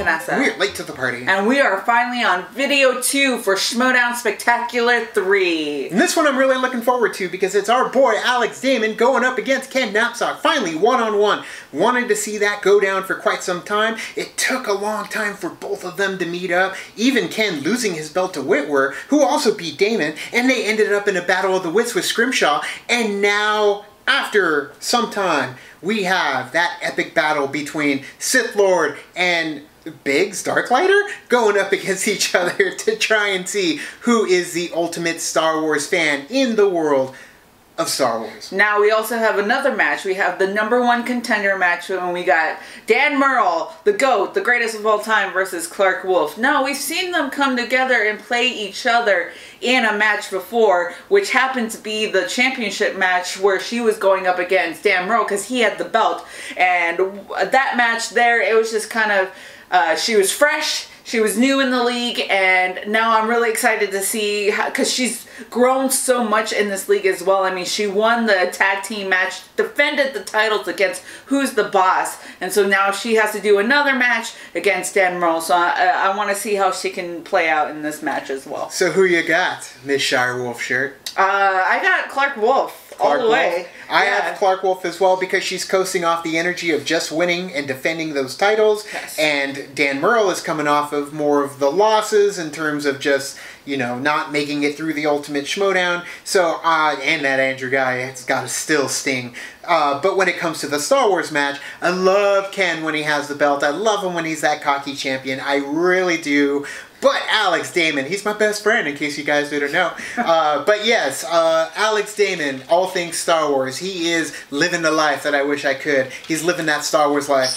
Vanessa. We're late to the party. And we are finally on video 2 for Schmoedown Spectacular 3. And this one I'm really looking forward to because it's our boy Alex Damon going up against Ken Knapsack. Finally, one-on-one. Wanted to see that go down for quite some time. It took a long time for both of them to meet up. Even Ken losing his belt to Whitwer, who also beat Damon. And they ended up in a battle of the wits with Scrimshaw. And now, after some time, we have that epic battle between Sith Lord and Biggs, Darklighter, going up against each other to try and see who is the ultimate Star Wars fan in the world of Star Wars. Now we also have another match. We have the #1 contender match when we got Dan Murrell, the GOAT, the greatest of all time, versus Clark Wolf. Now we've seen them come together and play each other in a match before, which happened to be the championship match where she was going up against Dan Murrell because he had the belt. And that match there, it was just kind of, she was fresh. She was new in the league, and now I'm really excited to see how, because she's grown so much in this league as well. I mean, she won the tag team match, defended the titles against Who's the Boss, and so now she has to do another match against Dan Murrell. So I want to see how she can play out in this match as well. So who you got, Miss Shire Wolf shirt? I got Clark Wolf. All the way. I have Clark Wolf as well because she's coasting off the energy of just winning and defending those titles. Yes. And Dan Murrell is coming off of more of the losses in terms of just, you know, not making it through the ultimate Schmoedown. So, and that Andrew guy has got to still sting. But when it comes to the Star Wars match, I love Ken when he has the belt. I love him when he's that cocky champion. I really do. But Alex Damon, he's my best friend, in case you guys didn't know. But yes, Alex Damon, all things Star Wars. He is living the life that I wish I could. He's living that Star Wars life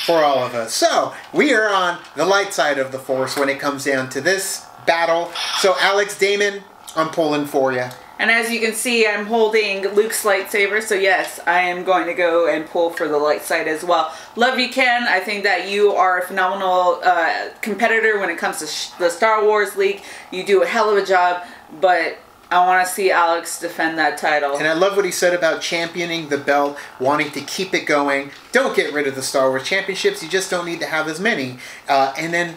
for all of us. So, we are on the light side of the Force when it comes down to this battle. So, Alex Damon, I'm pulling for you. And as you can see, I'm holding Luke's lightsaber, so yes, I am going to go and pull for the light side as well. Love you, Ken. I think that you are a phenomenal competitor when it comes to the Star Wars League. You do a hell of a job, but I want to see Alex defend that title. And I love what he said about championing the belt, wanting to keep it going. Don't get rid of the Star Wars Championships. You just don't need to have as many. And then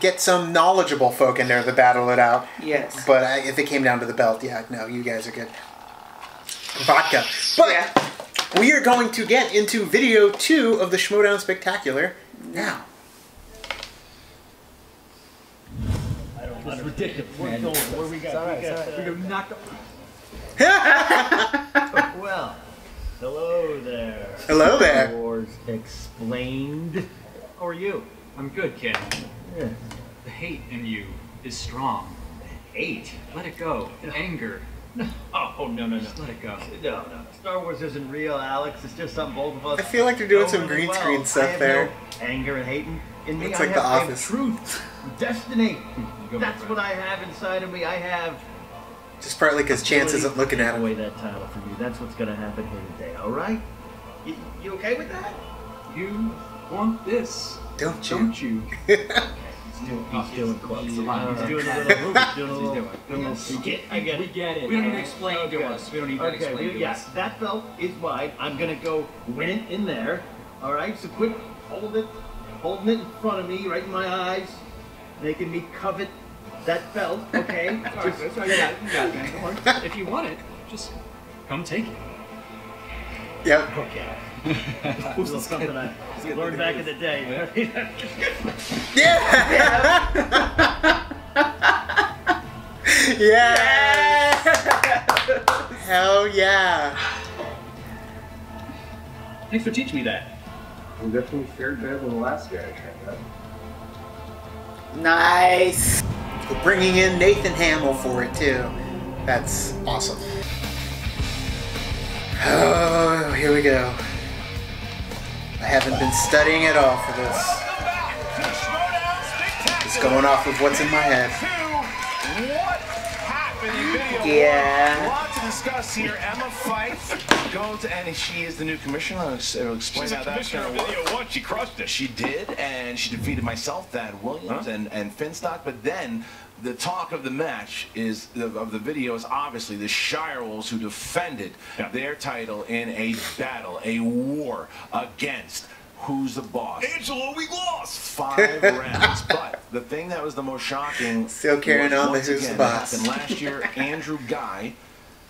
get some knowledgeable folk in there to battle it out. Yes. But if it came down to the belt, yeah, no, you guys are good. Vodka. But yeah, we are going to get into video 2 of the Schmoedown Spectacular now. It's ridiculous. We're going. Where we got? We're going to knock Well, hello there. Hello there. Wars explained. How are you? I'm good, kid. Yeah. The hate in you is strong. Hate? Let it go. Anger. Oh, no. Just let it go. No. Star Wars isn't real, Alex. It's just something both of us. I feel like they're doing some really green screen stuff I have there. No anger and hate in me. It's I like have, The I have Office. truth, destiny. Go, That's what I have inside of me. I have. Just partly because Chance isn't looking at him. Away that title for you. That's what's going to happen here today. All right? You okay with that? You want this, Don't you? don't you? He's doing close. He's doing a He's doing a little move. He's doing a little skit. I get it. We get it. We don't need to explain to us. We don't need to explain to us. That belt is mine. I'm going to go win it in there. All right? So quit holding it in front of me, right in my eyes, making me covet that belt, okay? Sorry, you got it. Don't worry. If you want it, just come take it. Yep. Okay. A little something I learned back in the day. Yeah! Yeah! Hell yeah! Thanks for teaching me that. We definitely fared better than the last guy I tried that. Nice. We're bringing in Nathan Hamill for it too. That's awesome. Oh, here we go. I haven't been studying at all for this. Just going off of what's in my head. What happened in video Yeah. one? A lot to discuss here. Emma Fife goes, and she is the new commissioner. I'll explain She's how a that's commissioner going of to work. video one. She crushed it. She did, and she defeated myself, Thad Williams, and Finstock. But then the talk of the match is of the video is obviously the Shire Wolves who defended their title in a battle, a war against who's the boss. Angelo, we lost! 5 rounds. But the thing that was the most shocking Still carrying was, on the once who's again, the boss. happened last year, Andrew Guy,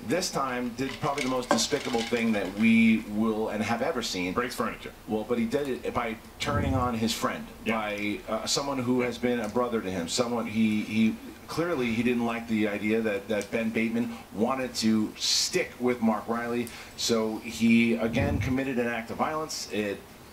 this time did probably the most despicable thing that we will and have ever seen. Breaks furniture. Well, but he did it by turning on his friend, by someone who has been a brother to him, someone he clearly he didn't like the idea that Ben Bateman wanted to stick with Mark Riley, so he again committed an act of violence.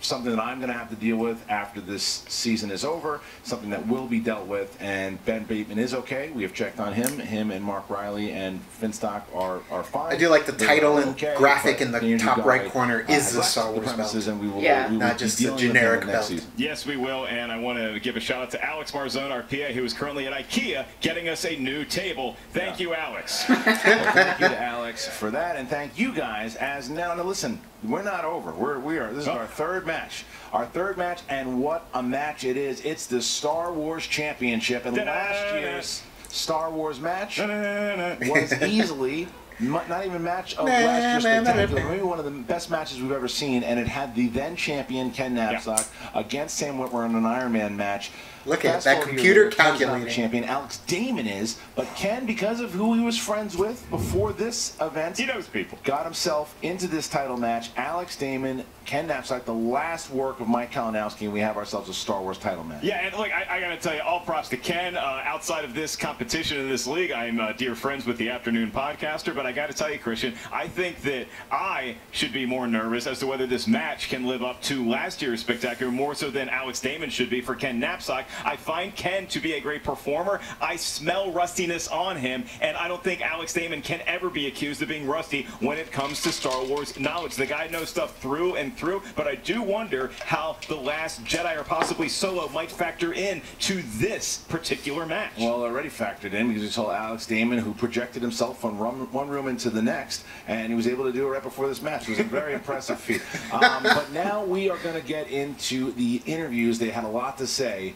Something that I'm going to have to deal with after this season is over, something that will be dealt with, and Ben Bateman is okay. We have checked on him and Mark Riley and Finstock are fine. I do like the title and okay, graphic in the Andrew top Guy, right corner is the left Star Wars premises, belt. and we will, Yeah. we will Not be just the dealing with him generic next belt. season. Yes, we will, and I want to give a shout out to Alex Marzone, our PA, who is currently at IKEA getting us a new table. Thank you, Alex. Well, thank you to Alex for that, and thank you guys. As now listen, we're not over. We are. This is our third match. Our third match, and what a match it is! It's the Star Wars Championship, and last year's Star Wars match was easily not even match of last year's spectacular, maybe one of the best matches we've ever seen, and it had the then champion Ken Knapsack against Sam Whitwer in an Iron Man match. Look at Fast that forward computer here, Ken's not the calculating. champion. Alex Damon is, but Ken, because of who he was friends with before this event, He knows people. got himself into this title match. Alex Damon, Ken Knapsack, the last work of Mike Kalinowski, and we have ourselves a Star Wars title match. Yeah, and look, I got to tell you, all props to Ken. Outside of this competition in this league, I'm dear friends with the Afternoon Podcaster, but I got to tell you, Christian, I think that I should be more nervous as to whether this match can live up to last year's spectacular, more so than Alex Damon should be for Ken Knapsack. I find Ken to be a great performer. I smell rustiness on him, and I don't think Alex Damon can ever be accused of being rusty when it comes to Star Wars knowledge. The guy knows stuff through and through, but I do wonder how The Last Jedi or possibly Solo might factor in to this particular match. Well, already factored in because we saw Alex Damon, who projected himself from one room into the next, and he was able to do it right before this match. It was a very impressive feat. But now we are going to get into the interviews. They had a lot to say.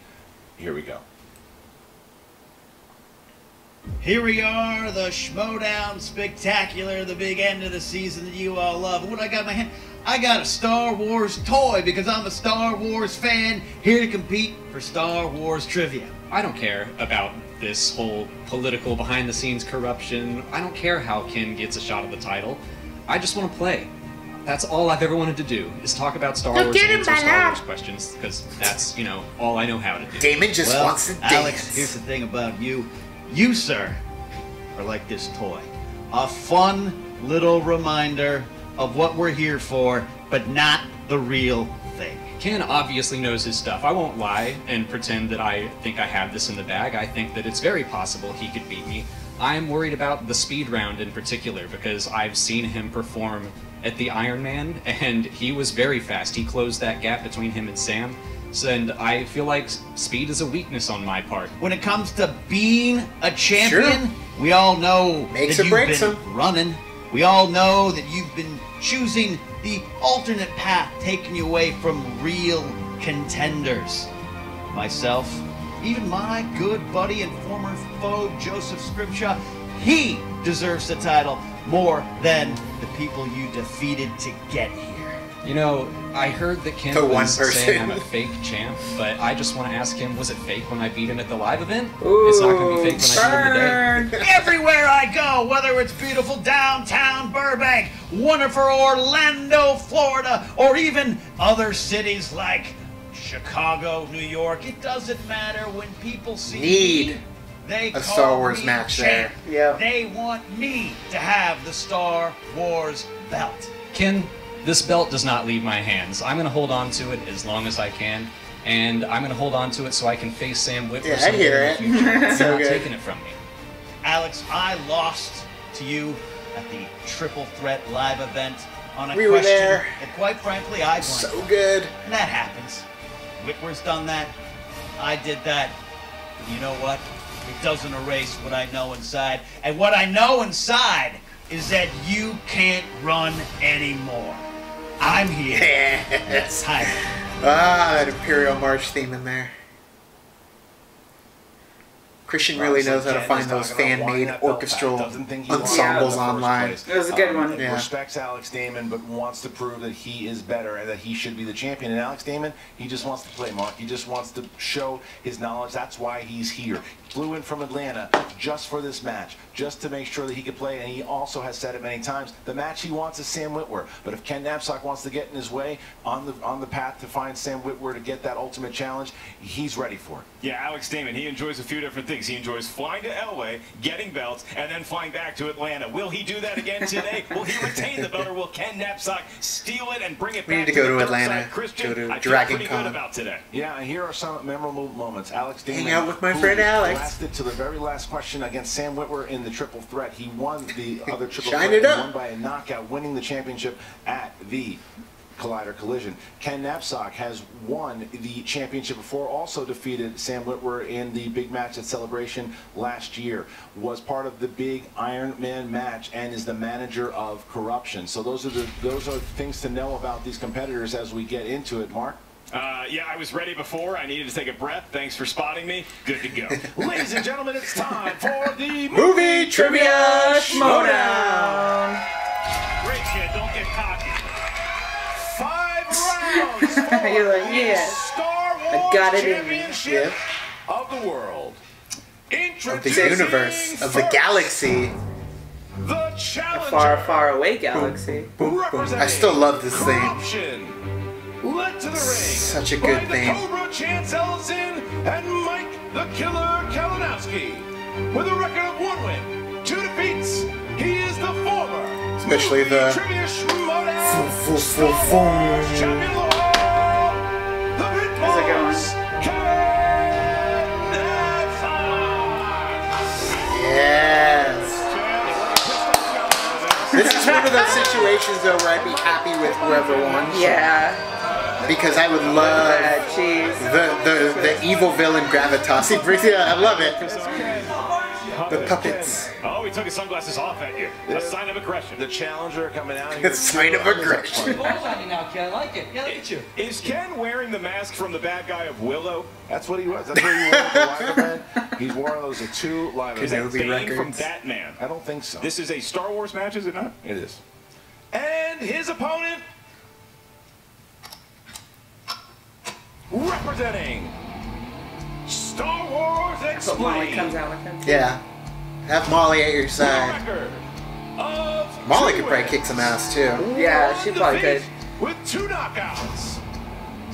Here we go. Here we are, the Schmoedown Spectacular, the big end of the season that you all love. What I got in my hand? I got a Star Wars toy because I'm a Star Wars fan, here to compete for Star Wars trivia. I don't care about this whole political behind-the-scenes corruption. I don't care how Ken gets a shot at the title. I just want to play. That's all I've ever wanted to do, is talk about Star Wars and answer Star Wars questions, because that's, you know, all I know how to do. Damon just Well, wants to dance. Alex, here's the thing about you. You, sir, are like this toy. A fun little reminder of what we're here for, but not the real thing. Ken obviously knows his stuff. I won't lie and pretend that I think I have this in the bag. I think that it's very possible he could beat me. I'm worried about the speed round in particular because I've seen him perform at the Iron Man, and he was very fast. He closed that gap between him and Sam, and I feel like speed is a weakness on my part. When it comes to being a champion, we all know Makes that or you've breaks been 'em. running. We all know that you've been choosing the alternate path, taking you away from real contenders. Myself, even my good buddy and former foe, Joseph Scripshaw, he deserves the title more than the people you defeated to get here. You know, I heard that Ken The one was person. saying I'm a fake champ, but I just want to ask him, was it fake when I beat him at the live event? It's not going to be fake when I beat him today. Everywhere I go, whether it's beautiful downtown Burbank, wonderful Orlando, Florida, or even other cities like Chicago, New York, it doesn't matter. When people see me, they a call Star Wars me match champ. there. Yeah. They want me to have the Star Wars belt. Ken, this belt does not leave my hands. I'm going to hold on to it as long as I can, and I'm going to hold on to it so I can face Sam Whitwer Yeah, I someday hear in it. the future. You're So not good. taking it from me. Alex, I lost to you at the Triple Threat live event on a We were question there. that, quite frankly, I won. So good. And that happens. Whitwer's done that. I did that. But you know what? It doesn't erase what I know inside. And what I know inside is that you can't run anymore. I'm here. Yes. Hi. Ah, that Imperial March theme in there. Christian really knows how to find those fan-made orchestral ensembles online. It was a good one. Yeah. Respects Alex Damon, but wants to prove that he is better and that he should be the champion. And Alex Damon, he just wants to play, Mark. He just wants to show his knowledge. That's why he's here. Flew in from Atlanta just for this match, just to make sure that he could play. And he also has said it many times, the match he wants is Sam Witwer. But if Ken Knapsack wants to get in his way on the path to find Sam Witwer to get that ultimate challenge, he's ready for it. Yeah, Alex Damon, he enjoys a few different things. He enjoys flying to LA, getting belts, and then flying back to Atlanta. Will he do that again today? Will he retain the belt, or will Ken Knapsack steal it and bring it back? We need to go to Atlanta. Christian, Go to I feel Dragon pretty Con. good about today. Yeah, and here are some memorable moments. Alex Damon, Hang out with my who friend Alex. lasted to the very last question against Sam Witwer in the triple threat. He won the other triple Shine threat. it up. He won by a knockout, winning the championship at the Collider Collision. Ken Knapsack has won the championship before, also defeated Sam Witwer in the big match at Celebration last year, was part of the big Iron Man match, and is the manager of Corruption. So those are things to know about these competitors as we get into it. Mark? Yeah, I was ready before. I needed to take a breath. Thanks for spotting me. Good to go. Ladies and gentlemen, it's time for the Movie Trivia Schmoedown. Great kid, don't get cocky. 5 rounds for You're like, yeah. Star Wars I got it in me. Championship of the world. Of the Introducing universe, of the first, galaxy. the A challenger. far, far away galaxy. Representing I still love this theme. Corruption. Led to the ring. Such a good by the theme. Cobra Chance Ellison and Mike the Killer Kalinowski. With a record of 1 win, 2 defeats, he is the former Especially Movie the Trivia Schmoedown Vroom, Star vroom, Wars vroom. Champion of the World, the Pit How's it going? Boss, Ken Knapsack. Yes. This is one of those situations though where I'd be happy with whoever won. Yeah. Because I would love Jeez. the evil villain gravitas. He brings it. I love it. The puppets. Oh, he took his sunglasses off at you. A sign of aggression. The challenger coming out here. It's a sign of aggression. Balls on you now, Ken. I like it. Yeah, look at you. Is Ken wearing the mask from the bad guy of Willow? That's what he was. That's what he was with the Live Event. He's one of those 2 live Could events. there be Bane from records? Batman. I don't think so. This is a Star Wars match, is it not? It is. And his opponent, representing Star Wars So Molly Explained. comes out with him. Yeah. Have Molly at your The side. record of Molly 2 could probably wins, kick some ass too. Yeah, 1 she probably defeat could. with 2 knockouts.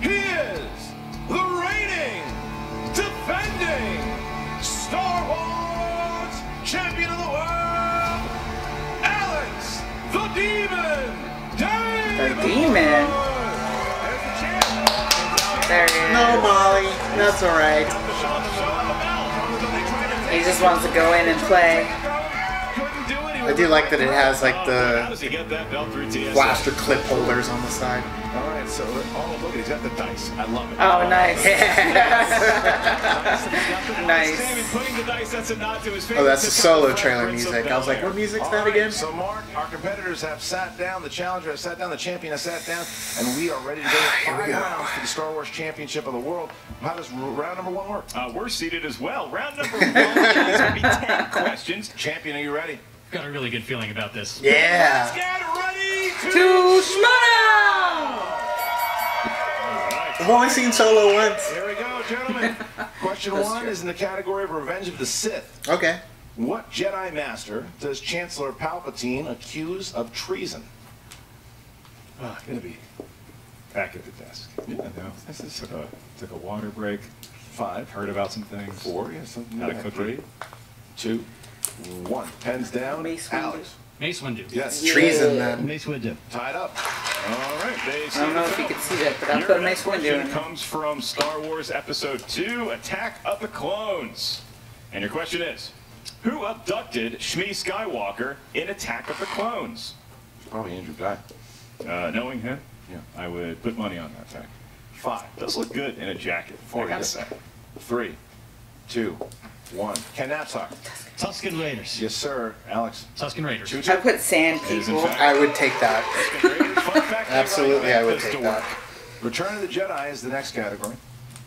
He is the reigning, defending Star Wars Champion of the World, Alex the Demon Davis. The Demon? There's the champ. There he is. No, Molly. That's alright. He just wants to go in and play. I do like that it has like How the does he get that belt through TSA? blaster clip holders on the side. All right, so look at he's got the dice. I love it. Oh, nice. Nice. David putting the dice, that's a nod to his Oh, that's the favorite solo sitcom, trailer Prince of music. I was like, Bel-Air. what music's All that right, again? So Mark, our competitors have sat down. The challenger has sat down. The champion has sat down, and we are ready to go. Here we 5 go. rounds for the Star Wars Championship of the World. How does round number 1 work? We're seated as well. Round number 1 is going to be 10 questions. Champion, are you ready? Got a really good feeling about this. Yeah. Get ready To Schmoedown! I've only seen Solo once. Here we go, gentlemen. Question 1 is in the category of Revenge of the Sith. Okay. What Jedi Master does Chancellor Palpatine accuse of treason? Oh, I'm going to be back at the desk. Yeah, no, this is took a water break. 5, Heard about some things. 4, yes, something Had a like cookie. 3, 2, 1. Pens down. Mace Windu. Alex. Mace Windu. Yes. Treason then. Mace Windu. Tied up. All right, I don't know if you can see that, but I Your put next Mace Windu question in. comes from Star Wars Episode 2, Attack of the Clones. And your question is, who abducted Shmi Skywalker in Attack of the Clones? Probably Andrew Guy. Knowing him, Yeah. I would put money on that fact. 5, Does look good in a jacket. 4, I gotta yes. say. 3, 2, 1. Ken Knapsack. Tusken Raiders. Yes, sir. Alex. Tusken Raiders. Two, I two. put Sand Is in People. fact- I would take that. Fun fact, Absolutely, I would pistol take that. work. Return of the Jedi is the next category.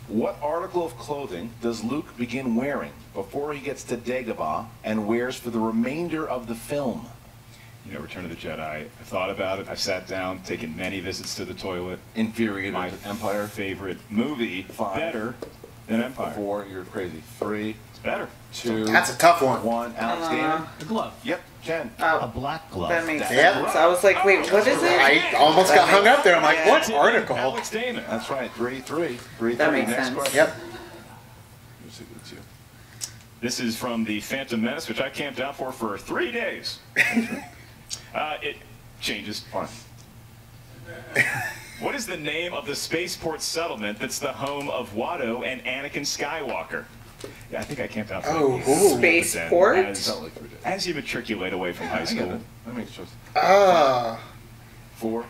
What article of clothing does Luke begin wearing before he gets to Dagobah and wears for the remainder of the film? You know, Return of the Jedi. I thought about it. I sat down, taken many visits to the toilet. Inferior My to Empire. favorite movie. 5. Better than Empire. 4, you're crazy. 3, It's better. 2. That's a tough one. 1. Alex Dana. The glove. Yep. Ken. A black glove. That makes Yep. sense. I was like, wait, what is it? I almost got hung up there. I'm like, what article? Alex Damon. That's right. 3-3. 3-3. That makes Next sense. question. Yep. It's you. This is from the Phantom Menace, which I camped out for 3 days. It changes. Fine. What is the name of the spaceport settlement that's the home of Watto and Anakin Skywalker? Yeah, I think I camped out for Oh, like ooh. Spaceport? Felt like 3 days. As you matriculate away from high I get school. it. That makes sense. 4.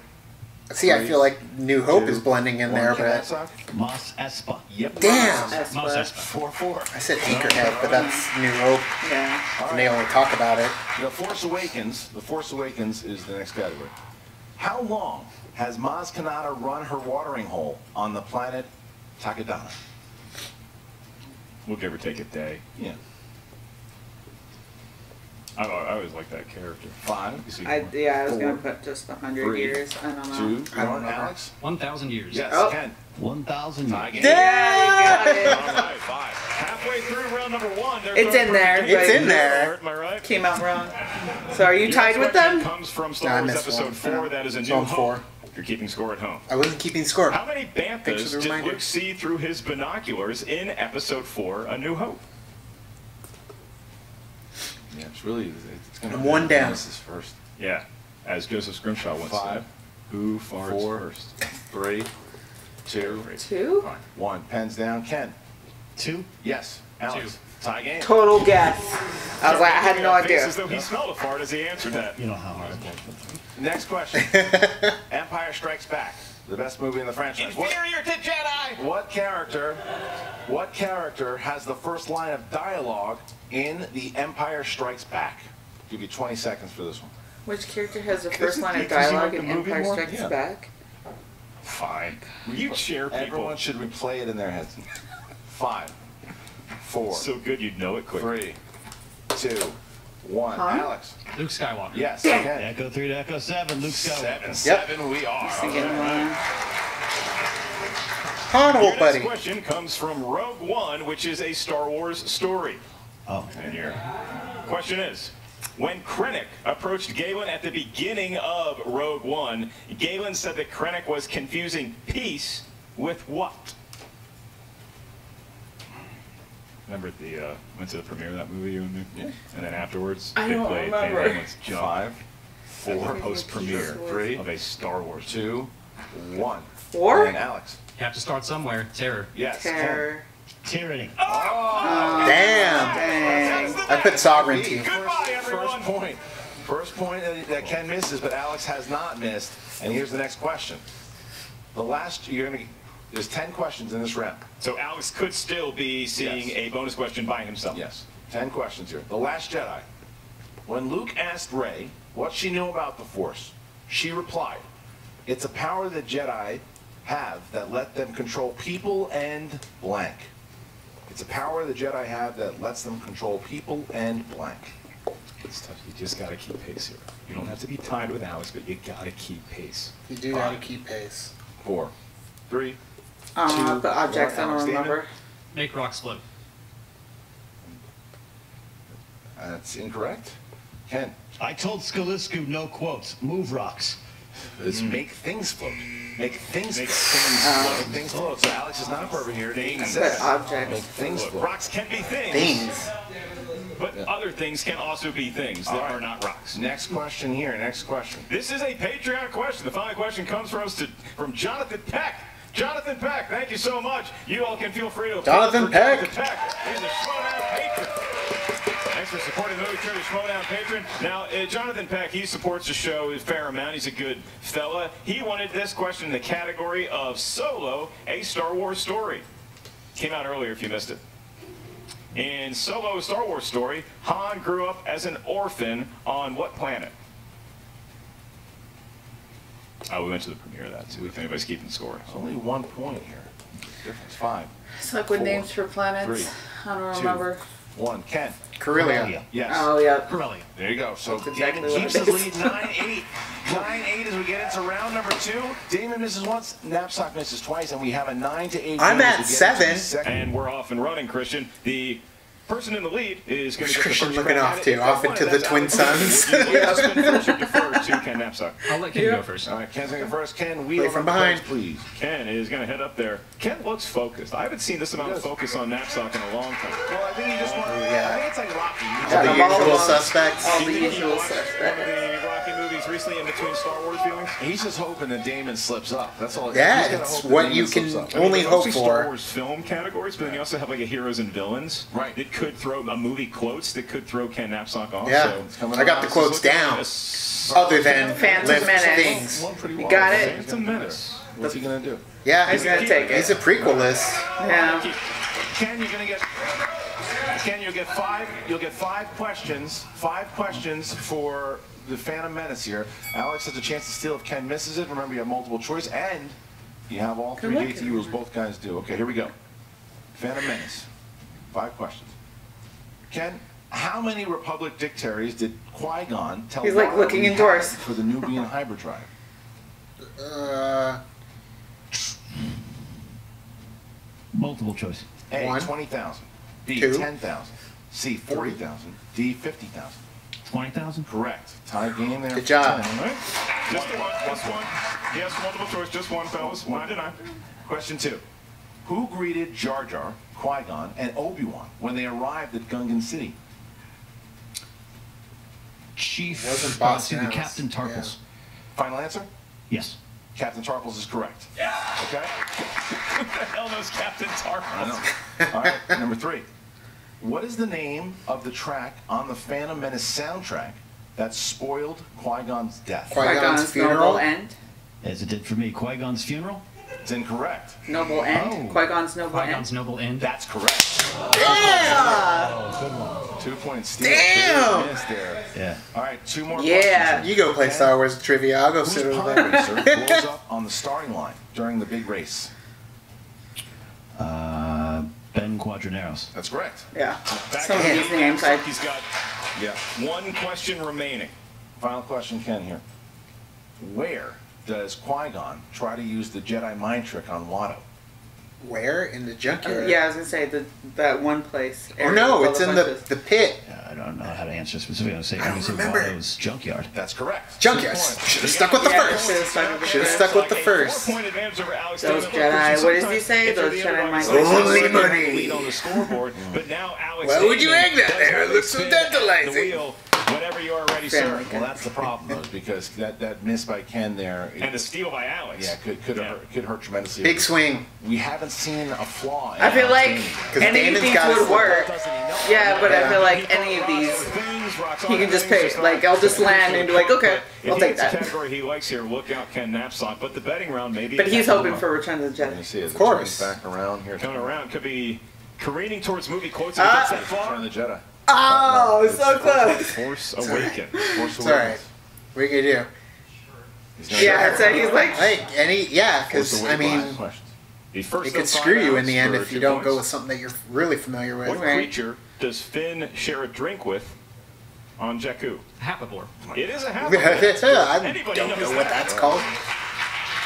See, I feel like New Hope 2, is blending in 1. there, Ken but Atsock? Mos Espa. Yep. damn. Espa. Mos Espa. 4-4. I said Anchorhead, but that's New Hope. Yeah. All And they right. only talk about it. The Force Awakens. The Force Awakens is the next category. How long has Maz Kanata run her watering hole on the planet Takadana? We'll give or take a day. Yeah. I always liked that character. 5. I was 4, gonna put just 100 3, years. I don't know. 2, I don't 1. know. Alex? 1,000 years. Yes, Oh. Ken. 1,000 Tie years. game. Yeah, you got it. All right, 5. Halfway through round number 1. there's It's no in there, perfect It's but in there. Am I right? came out wrong. So are you Your tied with question them? Comes from No, Star I Wars missed Episode one. 4. That is a So new I'm 4. hope. You're keeping score at home. I wasn't keeping score. How many Thanks for banthas the did reminder. Luke see through his binoculars in Episode 4, A New Hope? Yeah, it's really. It's gonna I'm one down. This is first. Yeah, as Joseph Scrimshaw once 5, said. Who farts 4, first? 3, 2, 2? 1. Pens down. Ken. 2. Yes. Alex. Tie game. Total guess. I was like, I had no idea. As though he smelled a fart as he answered that. You know how hard it is. Next question. Empire Strikes Back. The best movie in the franchise. Inferior to Jedi! What character has the first line of dialogue in The Empire Strikes Back? Give you 20 seconds for this one. Which character has the first line of because you dialogue like in the movie Empire more? Strikes Yeah. Back? Fine. Will you chair people? Everyone should replay it in their heads. 5, 4, So good you'd know it quick. 3, 2, 1. Huh? Alex. Luke Skywalker. Yes. Ken. Echo 3 to Echo 7. Luke Skywalker. 7 we are. Thinking, Han, Your old next buddy. question comes from Rogue One, which is a Star Wars story. Oh. And your question is, when Krennic approached Galen at the beginning of Rogue One, Galen said that Krennic was confusing peace with what? Remember the went to the premiere of that movie, you and me? Yeah. And then afterwards, I they don't played remember. Damon's Jump 5, for 4, post-premiere 3, of a Star Wars 2, 1. 4? And Alex. You have to start somewhere. Terror. Yes. Ken. Terror. Tyranny. Oh, Damn. Dang. I put sovereignty. Goodbye, everyone. First point. First point that Ken misses, but Alex has not missed. And here's the next question. There's 10 questions in this round. So Alex could still be seeing Yes. a bonus question by himself. Yes. 10 questions here. The Last Jedi. When Luke asked Rey what she knew about the Force, she replied, "It's a power that Jedi have that let them control people and blank." It's a power the Jedi have that lets them control people and blank. It's tough. You just got to keep pace here. You don't have to be tied with Alex, but you got to keep pace. You do gotta keep pace. 4, 3, The objects I don't Alex Damon. remember. Make rocks float. That's incorrect. Ken. I told Skalisku no quotes. Move rocks. It's make things float. Make things Make float. things float. Make things float. So Alex is not perfect here. Things. But objects. Make things Look, float. rocks can be things, Things. but other things can also be things that All right. are not rocks. Next question here. Next question. This is a Patreon question. The final question comes from Jonathan Peck. Jonathan Peck, thank you so much. You all can feel free to Jonathan for Peck. Jonathan Peck. He's a Schmoedown patron. Thanks for supporting the movie trivia Schmoedown patron. Now, Jonathan Peck, he supports the show a fair amount. He's a good fella. He wanted this question in the category of Solo, a Star Wars story. Came out earlier if you missed it. In Solo, a Star Wars story, Han grew up as an orphan on what planet? Oh, we went to the premiere of that too. If anybody's keeping score. Only 1 point here. Difference 5. It's like with 4, names for planets. 3, I don't 2, remember. 1. Ken. Corellia. Yes. Oh, yeah. Corellia. There you go. So That's exactly Damon what keeps it his is. lead 9-8. 9-8 as we get into round number 2. Damon misses once, Knapsack misses twice, and we have a 9-8. I'm game at as we get into 7. the second. And we're off and running, Christian. The person in the lead is going to get Christian the first looking crack off at it. too, If off they into win, the that's twin Alex. sons. Would you spin first or defer to Ken Knapsack? I'll let Ken go first. All right, Ken's going to go first. Ken, Play wheel from number behind. first, please. Ken is going to head up there. Ken looks focused. I haven't seen this amount of focus on Knapsack in a long time. Well, I think he just wants. yeah. I think it's like Rocky. All the All of usual them. suspects. All Do the you think usual you watched suspects. one of the Rocky movies recently in between Star Wars viewings? He's just hoping that Damon slips up. That's all. Yeah, he's gotta it's hope that what Damon you slips can up. only they're hope mostly Star for. Wars film categories, but then you also have like a heroes and villains. Right. It could throw a movie quotes that could throw Ken Knapsack off. Yeah, So it's coming I got around. the quotes down. Other than Phantom lift Menace. things. One pretty You long. got it? Phantom Menace. What's he gonna do? Yeah, He's gonna take it. he's a prequel list. Yeah. Ken, you're gonna get. Ken, you'll get 5. You'll get 5 questions. 5 questions for the Phantom Menace here. Alex has a chance to steal if Ken misses it. Remember, you have multiple choice, and you have all 3 Good luck. dates rules. Both guys do. Okay, here we go. Phantom Menace. 5 questions. Ken, how many Republic dignitaries did Qui-Gon tell He's like Watto looking he indoors. had for the Nubian hyperdrive? Multiple choice. A, 1. 20,000. B, 2. 10,000. C, 40,000. D, 50,000. 20,000? Correct. Tie game there. Good for job. 10. All right. Just one. Just one. Yes, multiple choice. Just one, fellas. 9-9. Question 2. Who greeted Jar Jar, Qui-Gon, and Obi-Wan when they arrived at Gungan City? Chief. Wasn't Boss excuse me, Nass. Captain Tarples. Final answer? Yes. Captain Tarples is correct. Yeah. Okay? Who the hell knows Captain Tarples? I know. All right, number 3. What is the name of the track on the Phantom Menace soundtrack that spoiled Qui-Gon's death? Qui-Gon's funeral. Noble End. As it did for me. Qui-Gon's funeral? It's incorrect. Noble End. Oh. Qui-Gon's Noble Qui-Gon's End. noble end. That's correct. Yeah! 2 points. Steal. Damn! Big miss there. Yeah. All right, 2 more Yeah. questions. You go play Star Wars trivia. I'll go Whose sit over pod there. racer blows up on the starting line during the big race? Ben Quadraneros. That's correct. Yeah. Back Some of in these the names game, I. he's got Yeah. 1 question remaining. Final question, Ken, here. Where does Qui-Gon try to use the Jedi mind trick on Watto? Where? In the junkyard? Yeah, I was gonna say that one place. Oh no, All it's in the pit. I don't know how to answer specifically. I'm I don't going to say remember. Watto's junkyard. That's correct. Junkyard. 2 points. Should have stuck with the Yeah, first. should've stuck with the Should've first. stuck with the Like a first. 4-point advantage over Alex Those Damon. Jedi- what does he Sometimes say? it's Those the Jedi underdog mind side. Only It's money. lead on the scoreboard, but now Alex Why would you Damon hang that does there? have It looks so a spin at tantalizing. The wheel, whenever you are ready, Family. sir. Well, that's the problem, though, is because that miss by Ken there, And a steal by Alex. yeah, could hurt tremendously. Big swing. We haven't seen a flaw. In I feel Alex like Damon. any of Damon's these got would his- work. Doesn't he know? Yeah, but I Yeah. feel like any of these, he can just pick. Like, I'll just land and be like, okay, If I'll he take gets a that. category he likes here, look out Ken Knapsack. But the betting round maybe. But he's hoping for Return of the Let me Jedi. see, as Of it course. turns back around here. Coming around could be careening towards movie quotes. If he gets that far. Return of the Jedi. Oh, so close. Force Awakens. Force It's alright. Awakens. What are you gonna do? He's gonna Yeah, go. so he's like, Like yeah, Force because I Awakens. mean, Questions. The first it could of 5 screw you in rounds the end for if you 2 don't go with points. something that you're really familiar with. What Right. creature does Finn share a drink with on Jakku? Hapivore. It is a I Hapivore. Anybody don't knows know what that. that's called.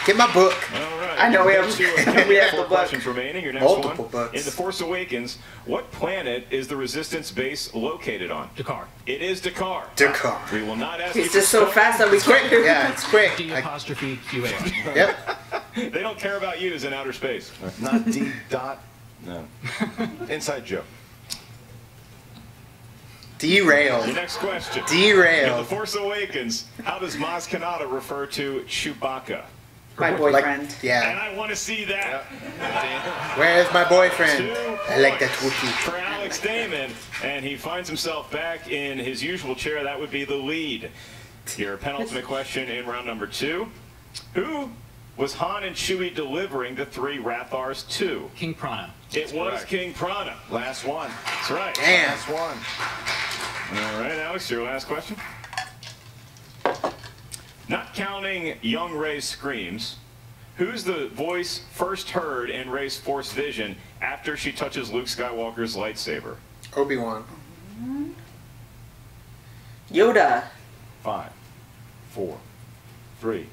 Get my book. All right. I know we have- Two we have the book. questions remaining. Your next Multiple one. books. In The Force Awakens, what planet is the Resistance base located on? Dakar. It is Dakar. Dakar. We will not ask you he's for just so spelling. fast that we can't do Yeah, it's quick. D apostrophe QAR. Yep. They don't care about yous in outer space. Not D dot. No. Inside joke. Derailed. Your next question. In The Derailed. Force Awakens, how does Maz Kanata refer to Chewbacca? My boyfriend. And Yeah. I want to see that. Where's my boyfriend? 2 I like that points Wookiee. for Alex Damon, and he finds himself back in his usual chair. That would be the lead. Your penultimate question in round number 2. Who was Han and Chewie delivering the 3 Rathars to? King Prana. It was correct. King Prana. Last one. That's right. Damn. Last one. All right, Alex, your last question. Not counting young Rey's screams, who's the voice first heard in Rey's Force vision after she touches Luke Skywalker's lightsaber? Obi-Wan. Yoda. 5, 4, 3,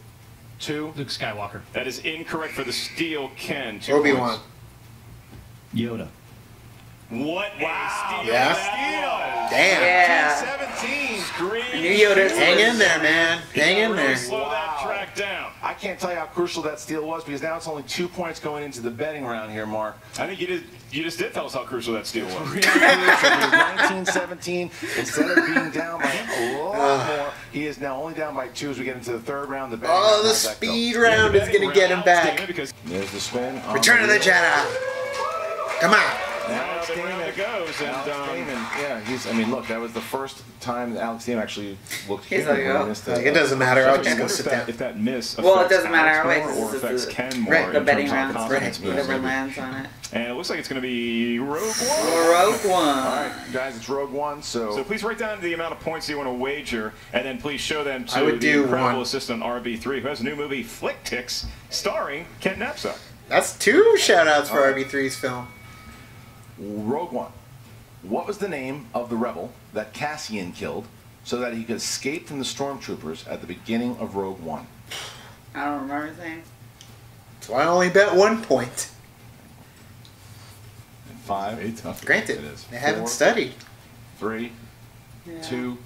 2. Luke Skywalker. That is incorrect for the steal, Ken. 2 Obi-Wan. points. Yoda. What a steal Yeah. that was. Damn. Yeah. 17. Scream. I knew Yoda. Hang in there, man. Hang in Really there. slow that track down. I can't tell you how crucial that steal was because now it's only 2 points going into the betting round here, Mark. I think you just did tell us how crucial that steal was. 19-17. Instead of being down by a lot more, he is now only down by 2 as we get into the third round. The betting Oh, round. the How's that go? speed round is going to get him back. Because There's the spin. on Return of the wheel. Jedi. Come on. now Alex the round it goes, and Alex Damon, yeah, I mean, look, that was the first time that Alex Damon actually looked He's human like, when he oh. missed Like, it doesn't matter. I'll I just wonder go if sit that- down. If that miss Well, it affects doesn't matter. Alex Right, more or this affects is Ken more. right, The in betting terms of rounds. confidence moves, Whatever maybe. lands on it. And it looks like it's going to be Rogue One. Rogue One. All right, guys, it's Rogue One, So please write down the amount of points you want to wager, and then please show them I to would the do incredible one. assistant RB3, who has a new movie, Flick Ticks, starring Ken Knapsack. That's 2 shout-outs for RB3's film. Rogue One. What was the name of the rebel that Cassian killed so that he could escape from the stormtroopers at the beginning of Rogue One? I don't remember his name. So I only bet 1 point. 5. Granted, It is. they haven't 4, studied. 3, Yeah. 2,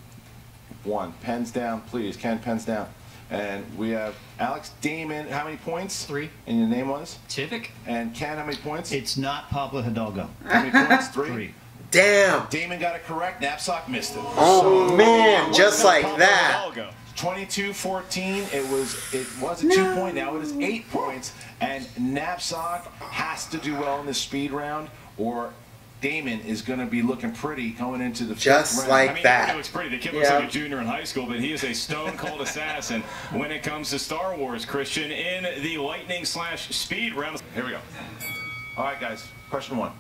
1. Pens down, please. Ken, pens down. And we have Alex Damon. How many points? 3. And your name was? Tivik. And Ken, how many points? It's not Pablo Hidalgo. How many points? 3. 3. Damn. Damon got it correct. Knapsack missed it. Oh, man. Just like that. Hidalgo. 22-14. It was a 2 point. Now it is 8 points. And Knapsack has to do well in this speed round, or Damon is going to be looking pretty going into the Just fifth round. like I mean, that. he looks pretty. The kid looks Yeah. like a junior in high school, but he is a stone-cold assassin when it comes to Star Wars, Christian, in the lightning/speed round. Here we go. All right, guys. Question 1.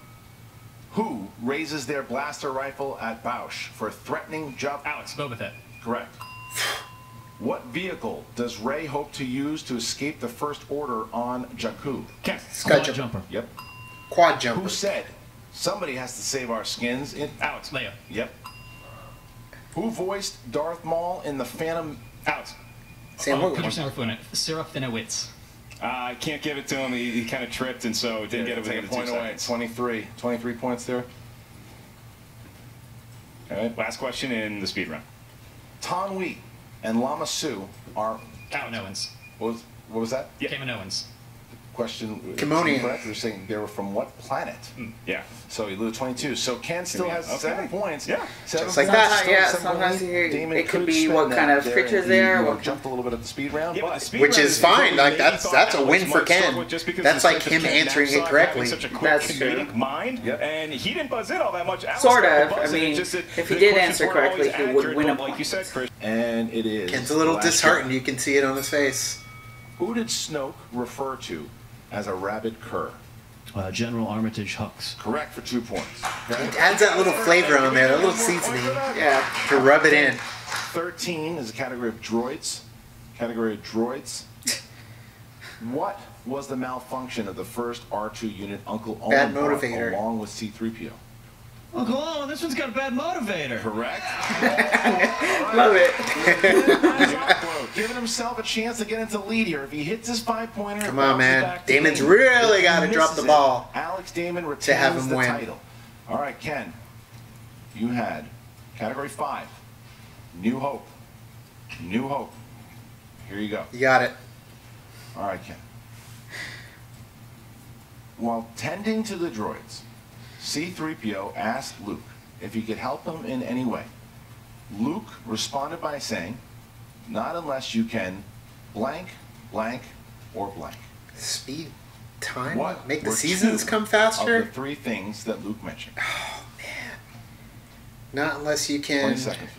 Who raises their blaster rifle at Bausch for threatening jump? Alex. Boba Fett. Correct. What vehicle does Rey hope to use to escape the First Order on Jakku? Ken. Sky Quad jumper. jumper. Yep. Quad Who jumper. said somebody has to save our skins? Alex. Leia. Yep. Who voiced Darth Maul in the Phantom? Alex. Sam Oh, Witwer. Serafinowicz. I can't give it to him. He kind of tripped, and so didn't get it Take within a the point 2 away. seconds. 23 points there. All right, last question in the speed round. Tan Wee and Lama Su are. Kevin Owens. What was that? Yeah. Kevin Owens. Question. Kimonian. Correct. You're saying they were from what planet? Yeah. So you lose 22. So Ken still has Okay. 7 points. Yeah. 7 Just like points. that. Still Yeah, some sometimes lead. you- Damon it could could be spend what that kind of there. creatures He, they are, you know, what jumped a little bit at the speed round, Yeah, but but the speed Which round is fine. Like, maybe that's thought a Alex win for might Ken. struggle just because That's of like the him Ken answering it Knapsack correctly. having such a quick That's comedic true. mind, Yep. and he didn't buzz in all that much. Alex Sort got the of. buzz I in, mean, just that if he the did questions answer weren't always correctly, he would accurate, win a but like point. you said, Chris. and it is. Ken's a little last disheartened. round. You can see it on his face. Who did Snoke refer to as a rabid cur? General Armitage Hux. Correct for 2 points. It adds that little flavor on there, that little seasoning Yeah. to rub it in. 13 is a category of droids. What was the malfunction of the first R2 unit Uncle Owen Bad brought motivator. along with C-3PO? Uncle Owen, this one's got a bad motivator. Correct. Love it. Giving himself a chance to get into the lead here. If he hits his 5-pointer, Come on, man. Damon's really got to drop the ball. Alex Damon retains to have him the win. title. All right, Ken. You had category 5. New Hope. New Hope. Here you go. You got it. All right, Ken. While tending to the droids, C-3PO asked Luke if he could help him in any way. Luke responded by saying, "Not unless you can blank, blank, or blank." Speed, time, What make the were seasons 2 come of faster. the 3 things that Luke mentioned? Not unless you 20 can seconds.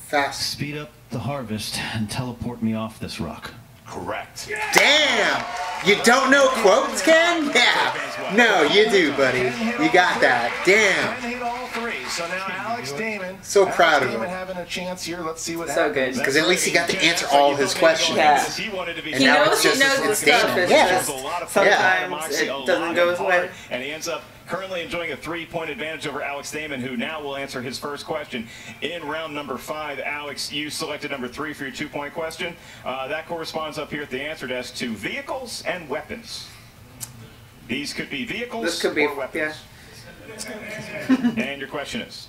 fast. Speed up the harvest and teleport me off this rock. Correct. Damn! You don't know quotes, Ken? Yeah. No, you do, buddy. You got that. Damn. Ken hit all 3, So now Alex Damon. So proud of him. Having a chance here. Let's see what So happens. good. Because at least he got to answer all his questions. Yeah. He wanted to be. And He now knows it's he just knows the it's stuff. Damon. It's Yeah. just sometimes it doesn't go his way. And he ends up currently enjoying a 3-point advantage over Alex Damon, who now will answer his first question in round number 5. Alex, you selected number 3 for your 2-point question. That corresponds up here at the answer desk to vehicles and weapons. These could be vehicles This could be, or weapons. yeah. And your question is,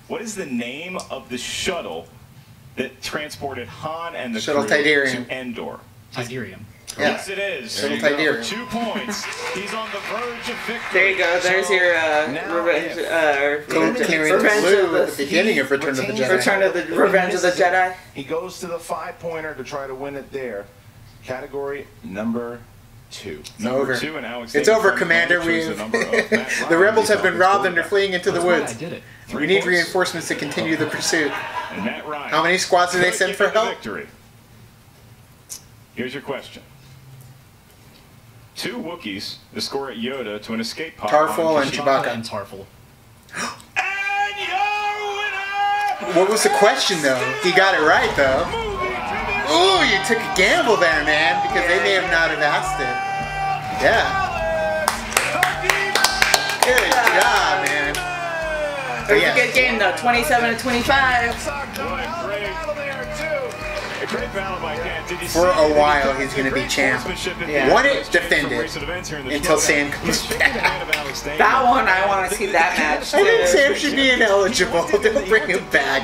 what is the name of the shuttle that transported Han and the Shuttle crew Tidarium. to Endor? Tidarium. Yeah. Yes, it is. Shuttle There you go. Tidarium. For 2 points. He's on the verge of victory. There you go. There's So your now revenge. Code clearing Revenge blue of at the the beginning of Return of the retains Jedi. Return of the Revenge of the Jedi. He goes to the 5-pointer to try to win it there. Category number 2. number over. 2 and Alex It's Davis over, from Commander. chooses We've the number of Matt the Ryan. rebels have He's been on robbed the and they're fleeing into the That's why woods. I did it. 3 We need points. reinforcements to continue the pursuit. And Matt Ryan. How many squads do they could send give for them the help? Victory. Here's your question. 2 Wookiees escort Yoda to an escape pod. Tarful on and Kashyyyk. Chewbacca. And Tarful. And your winner! What was the question, though? He got it right, though. Ooh, you took a gamble there, man, because they may have not have asked it. Yeah. Good job, man. It was a good game though, 27-25. Great battle by Ken. Did you For see a that while, he he's going to be great champ. sportsmanship at the Yeah. end? Won it, Let's change defend from it, recent events here in the until Schmoedown. Sam comes Speaking back. ahead of Alex Damon, That one, I want to see that match I think too. Sam should be ineligible. Don't bring him back.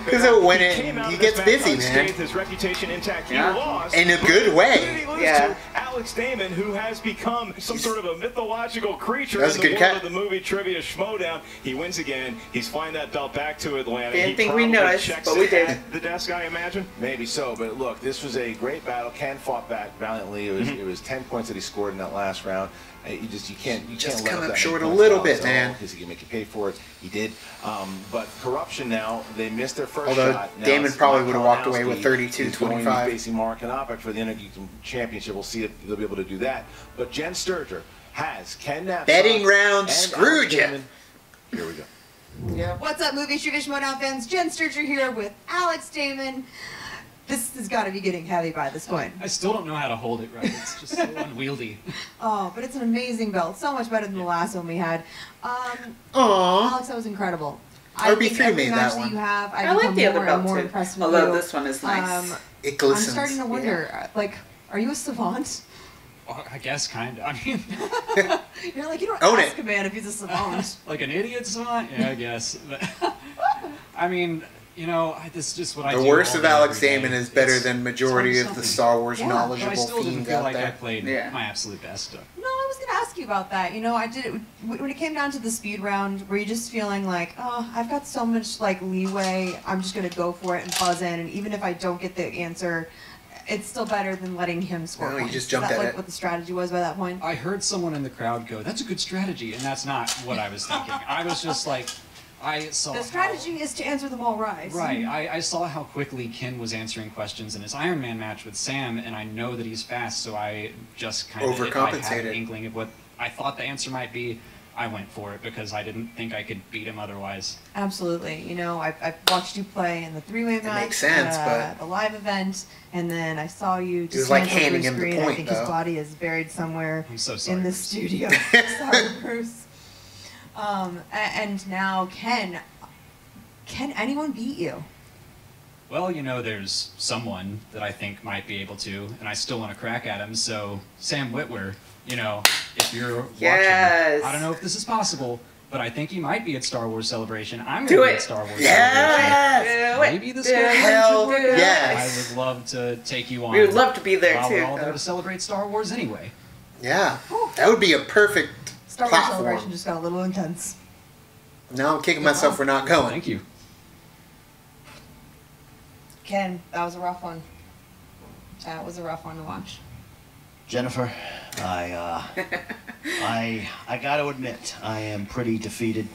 Because he'll win it and he gets busy, man. His reputation intact. He Yeah. lost. In a good way. He loses Yeah. to Alex Damon, who has become some sort of a mythological creature That was in a the good world cut. of the movie trivia Schmoedown. He wins again. He's flying that belt back to Atlanta. Didn't He think we probably noticed, checks but we it did. at the desk, I imagine. Maybe so, but look, this was a great battle. Ken fought back valiantly. It was 10 points that he scored in that last round. You can't Just let come up up that short many a points little down, bit, so, man. because he can make you pay for it. He did. But corruption now, they missed their first Although shot. Now Damon it's probably Mike would have walked away with Kalinowski 32, who's going to be 25. facing Mark Knopek for the Intergeek Championship. We'll see if they'll be able to do that. But Jen Sturger has Ken Knapp. Betting round and screwed Alex ya. Damon. Here we go. What's up, Movie Trivia Schmoedown fans? Jen Sturger here with Alex Damon. This has got to be getting heavy by this point. I still don't know how to hold it right. It's just so unwieldy. Oh, but it's an amazing belt. So much better than the last one we had. Aww. Alex, that was incredible. I think RB3 every made match that one. you have, I like the other more and belt more too. impressed with Although you. this one is nice. It I'm glistens. starting to wonder, like, are you a savant? Well, I guess kind of. I mean, You're like, you don't Own ask it. a man if he's a savant. like an idiot savant? Yeah, I guess. But, I mean, you know, this is just what I do. The worst all of day, Alex every day. Damon is better It's- than majority it's of the something. Star Wars Yeah, But I knowledgeable still didn't fiends feel out like I there. played Yeah. my absolute best. No, I was going to ask you about that. You know, I did it when it came down to the speed round. Were you just feeling like, oh, I've got so much like leeway. I'm just going to go for it and buzz in, and even if I don't get the answer, it's still better than letting him score No, you points. just jumped Is that at like it. what the strategy was by that point? I heard someone in the crowd go, "That's a good strategy," and that's not what I was thinking. I was just like, I saw. The strategy is to answer them all right. Right. I saw how quickly Ken was answering questions in his Iron Man match with Sam, and I know that he's fast, so I just kind of, if I had Overcompensated. an inkling of what I thought the answer might be, I went for it because I didn't think I could beat him otherwise. Absolutely. You know, I've watched you play in the three-way match, makes sense, but- the live event, and then I saw you just was like hands over handing the him the screen. I point, think his though. body is buried somewhere I'm so sorry. in the Bruce. studio. Sorry, Bruce. And now Ken. Can anyone beat you? Well, you know, there's someone that I think might be able to, and I still want to crack at him. So, Sam Witwer, you know, if you're Yes. watching, I don't know if this is possible, but I think he might be at Star Wars Celebration. I'm Do going to be it. at Star Wars Yes. Do it. Maybe this Do guy it. Hell Do it. Celebration. yes. I would love to take you on. We would love to be there while too. we're all there to celebrate Star Wars anyway. Yeah. That would be a perfect Star Wars platform. Celebration just got a little intense. Now I'm kicking myself for not going. Thank you. Ken, that was a rough one. That was a rough one to watch. Jennifer, I got to admit, I am pretty defeated.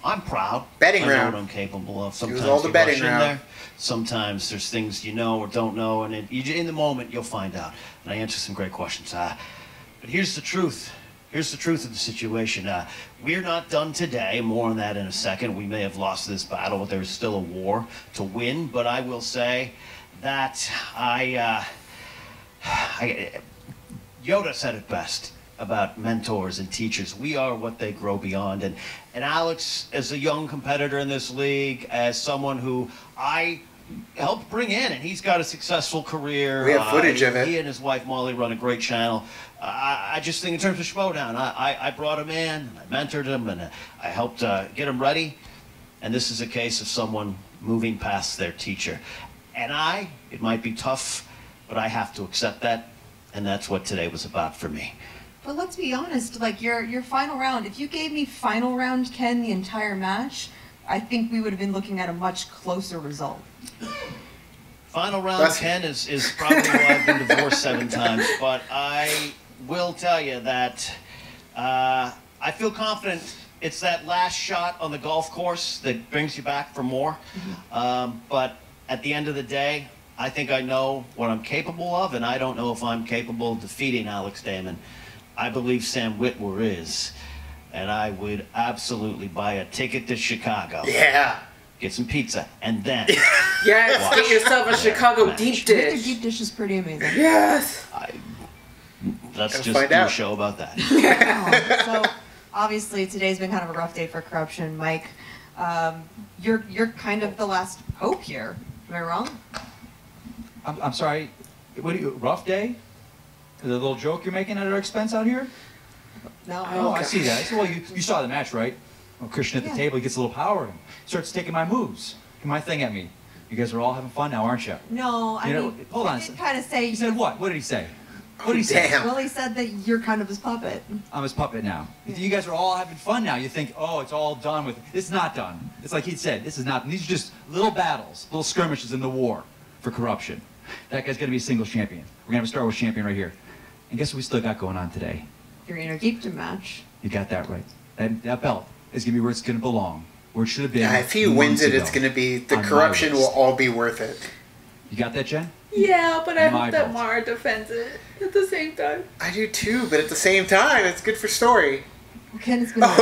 I'm proud. Betting I know round. what I'm capable of. It Sometimes was all the you betting rush in round. there. Sometimes there's things you know or don't know, and in the moment you'll find out. And I answer some great questions. But here's the truth. here's the truth of the situation. We're not done today. More on that in a second. We may have lost this battle, but there's still a war to win. But I will say that Yoda said it best about mentors and teachers. We are what they grow beyond. And Alex, as a young competitor in this league, as someone who I helped bring in, and he's got a successful career. We have footage of it. He and his wife Molly run a great channel. I just think in terms of Schmoedown, I brought him in, I mentored him, and I helped get him ready. And this is a case of someone moving past their teacher. And it might be tough, but I have to accept that. And that's what today was about for me. But let's be honest, like your final round, if you gave me final round Ken the entire match, I think we would have been looking at a much closer result. Final round Ken is probably why I've been divorced 7 times, but I will tell you that I feel confident it's that last shot on the golf course that brings you back for more. But at the end of the day, I think I know what I'm capable of, and I don't know if I'm capable of defeating Alex Damon. I believe Sam Witwer is, and I would absolutely buy a ticket to Chicago. Yeah. Get some pizza, and then Yes, get yourself a Chicago match. deep Their dish. deep dish is pretty amazing. Yes. Let's Gotta just find do a out. show about that. So obviously today's been kind of a rough day for corruption, Mike. You're kind of the last hope here. Am I wrong? I'm sorry. What are you? Rough day? The little joke you're making at our expense out here? No. Oh, I see that. Well, you saw the match, right? Well, Christian at the table, he gets a little power and starts taking my moves, my thing at me. You guys are all having fun now, aren't you? No, I mean, hold on. he did kind of say. He said what? What did he say? What did he say? Damn. Well, he said that you're kind of his puppet. I'm his puppet now. You guys are all having fun now. You think, oh, it's all done with. It's not done. It's like he said, this is not. These are just little battles, little skirmishes in the war for corruption. That guy's going to be a singles champion. We're going to have a Star Wars champion right here. And guess what we still got going on today? Your intergeekdom match. You got that right. That belt is going to be where it's going to belong. Where it should have been. Yeah, if he wins it, it's going to be, the corruption will all be worth it. You got that, Jen? Yeah, but I My hope that belt. Mara defends it at the same time. I do too, but at the same time, it's good for story. Ken is going to.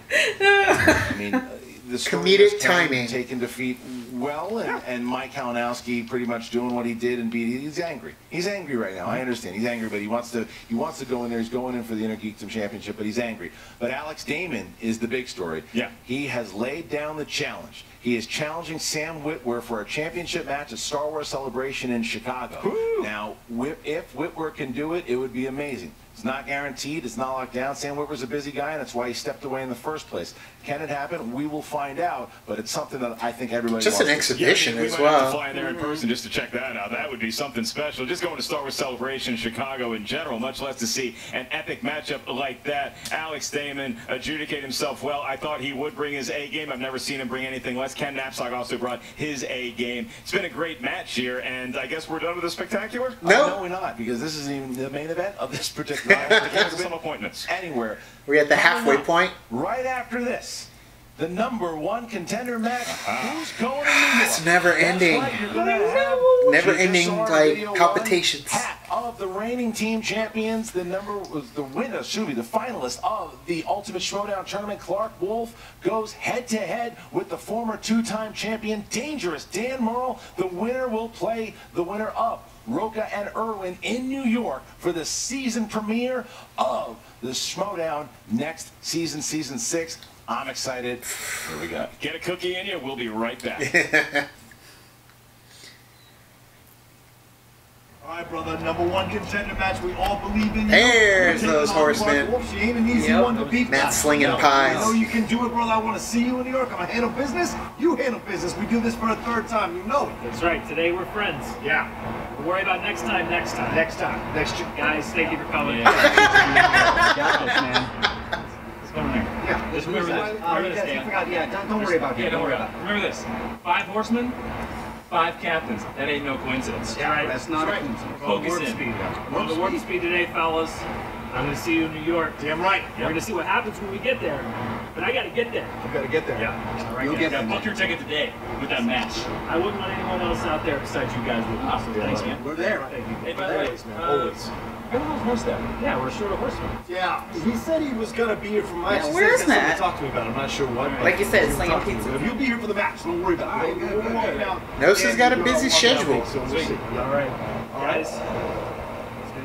I mean, the story Comedic is Ken timing. taking defeat well, and Mike Kalinowski pretty much doing what he did and beat. He's angry. He's angry right now. I understand. He's angry, but he wants to go in there. He's going in for the Intergeekdom Championship, but he's angry. But Alex Damon is the big story. Yeah. He has laid down the challenge. He is challenging Sam Witwer for a championship match at Star Wars Celebration in Chicago. Woo. Now, if Witwer can do it, it would be amazing. It's not guaranteed. It's not locked down. Sam Witwer's a busy guy, and that's why he stepped away in the first place. Can it happen? We will find out, but it's something that I think everybody Just an wants to see. exhibition we as might have to well. fly in there in person just to check that out. That would be something special. Just going to Star Wars Celebration in Chicago in general, much less to see an epic matchup like that. Alex Damon adjudicate himself well. I thought he would bring his A game. I've never seen him bring anything less. Ken Knapsack also brought his A game. It's been a great match here, and I guess we're done with the spectacular? No. We're not, because this isn't even the main event of this particular match. Cancel some appointments. Anywhere. We're at the Coming halfway up point. Right after this, the #1 contender match. Who's going to New York? It's never That's ending. right, you're gonna have Never just ending, saw like, video palpitations. one, Pat of the reigning team champions, the finalist of the Ultimate Schmoedown tournament, Clark Wolf, goes head-to-head with the former 2-time champion, Dangerous Dan Murrell. The winner will play the winner of Roca and Irwin in New York for the season premiere of the Schmoedown next season, season 6. I'm excited. Here we go. Get a cookie in you. We'll be right back. All right, brother. #1 contender match. We all believe in you. There's You're those taking on Clark horsemen. Wolf. She ain't an easy Yep. one to beat. Matt slinging No, pies. I know you can do it, brother. I want to see you in New York. I'm going to handle business. You handle business. We do this for a 3rd time. You know it. That's right. Today we're friends. Yeah. We'll worry about next time. Next time. Next time. Next year. Guys, thank you for coming. Got this, man. Let's go in there. Yeah. Just remember this. Remember this, Dan. Don't worry about it. Yeah, don't worry about it. Remember this. 5 horsemen, 5 captains. That ain't no coincidence. Yeah, right? that's not right. a coincidence. Focus Warp in. speed. We're on the warp speed today, fellas. I'm going to see you in New York. Damn right. We're going to see what happens when we get there. but I gotta get there. You gotta get there. Yeah. All right, You'll get there. Book your ticket today with that match. I wouldn't want anyone else out there besides you guys with us. Thanks, man. We're there. Thank you. Hey, We're by the there. way, Always. everyone's horse there. Yeah, we're short of horsemen. Yeah. He said he was gonna be here for my match. Yeah, He where's said he had Matt? something to talk to me about. I'm not sure what. Like you said, He'll slinging talk to me, pizza. but He'll be here for the match. Don't worry about it. We'll walk down. Nosa's got a busy schedule. So we'll see. All right. Guys,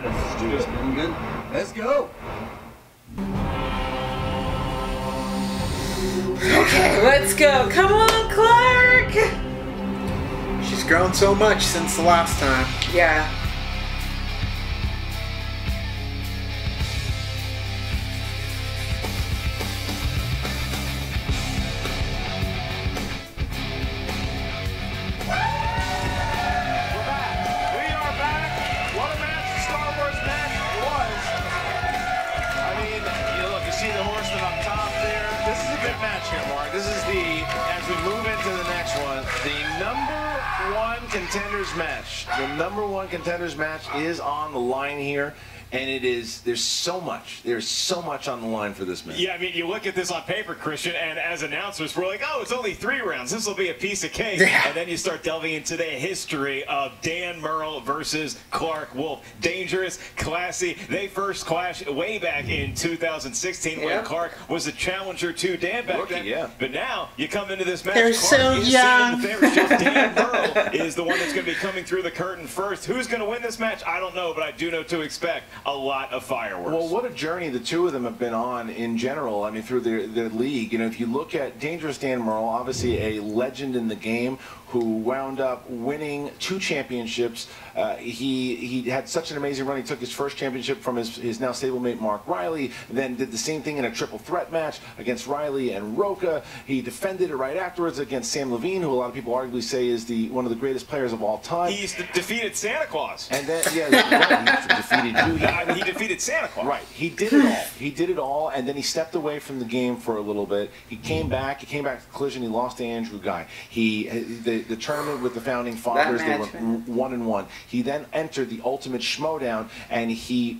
let's do this. Been good. Let's go. Okay, let's go. Come on, Clark. She's grown so much since the last time. Yeah. We are back. What a match the Star Wars match was. I mean, you look, you see the horseman up top there. This is a good match here, Mark. This is as we move into the next one, the #1 contenders match. The #1 contenders match is on the line here. And there's so much on the line for this match. Yeah, I mean, you look at this on paper, Christian, and as announcers, we're like, oh, it's only 3 rounds. This will be a piece of cake. Yeah. And then you start delving into the history of Dan Murrell versus Clark Wolf. Dangerous, classy. They first clashed way back in 2016 when Clark was a challenger to Dan back then. Yeah. But now you come into this match. They're Clark so is young. seeing the favorite. Dan Murrell is the one that's going to be coming through the curtain first. Who's going to win this match? I don't know, but I do know to expect a lot of fireworks. Well, what a journey the two of them have been on in general. I mean, through their league. You know, if you look at Dangerous Dan Murrell, obviously a legend in the game who wound up winning 2 championships. He had such an amazing run. He took his first championship from his now stablemate Mark Riley, then did the same thing in a triple threat match against Riley and Roca. He defended it right afterwards against Sam Levine, who a lot of people arguably say is one of the greatest players of all time. He's defeated Santa Claus. And then, yeah, right, he defeated you. He defeated Santa Claus. Right. He did it all. He did it all, and then he stepped away from the game for a little bit. He came back. He came back to Collision. He lost to Andrew Guy. The tournament with the Founding Fathers, they went 1-1. He then entered the Ultimate Schmoedown, and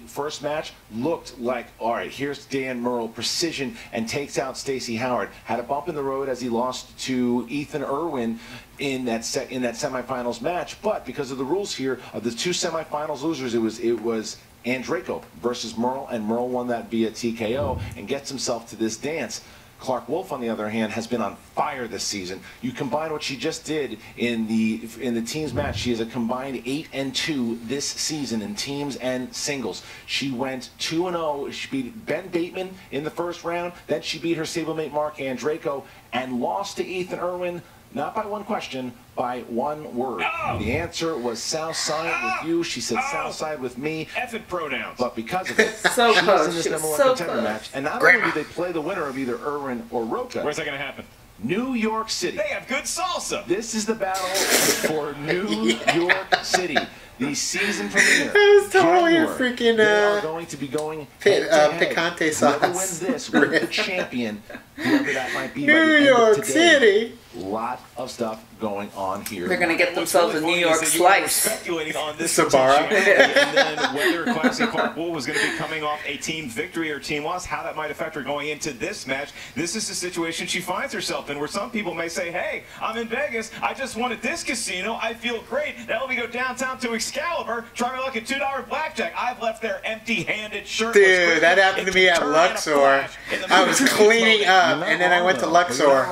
first match looked like, all right, here's Dan Murrell, precision, and takes out Stacey Howard. Had a bump in the road as he lost to Ethan Irwin in that semifinals match, but because of the rules here of the 2 semifinals losers, it was Andreyko versus Murrell, and Murrell won that via TKO and gets himself to this dance. Clark Wolf, on the other hand, has been on fire this season. You combine what she just did in the teams match. She is a combined 8-2 this season in teams and singles. She went 2-0. She beat Ben Bateman in the first round. Then she beat her stablemate Mark Andreyko and lost to Ethan Irwin. Not by 1 question, by 1 word. Oh. The answer was Southside with you. She said Southside with me. Effing pronouns. But because of it, So she's close. in this She was #1 so contender close. match. And not only do they play the winner of either Irwin or Roca, Where's that going to happen? New York City. They have good salsa. This is the battle for New York City. The season premiere. That was totally a January. freaking, They are going to be going head-to-head. picante Whoever wins sauce. this will be the champion, whoever that might be. by New the end York of today. City. Lot of stuff going on here. They're gonna get What's themselves really a New funny is York that you were slice. speculating on this Sabara. potentiality, and then whether Classy Clark Wolf was going to be coming off a team victory or team loss, how that might affect her going into this match. This is the situation she finds herself in, where some people may say, hey, I'm in Vegas, I just won at this casino, I feel great, now let me go downtown to Excalibur, try my luck at $2 blackjack. I've left there empty-handed, shirtless. Dude, that happened to me at Luxor. I was cleaning up, and then I went to Luxor.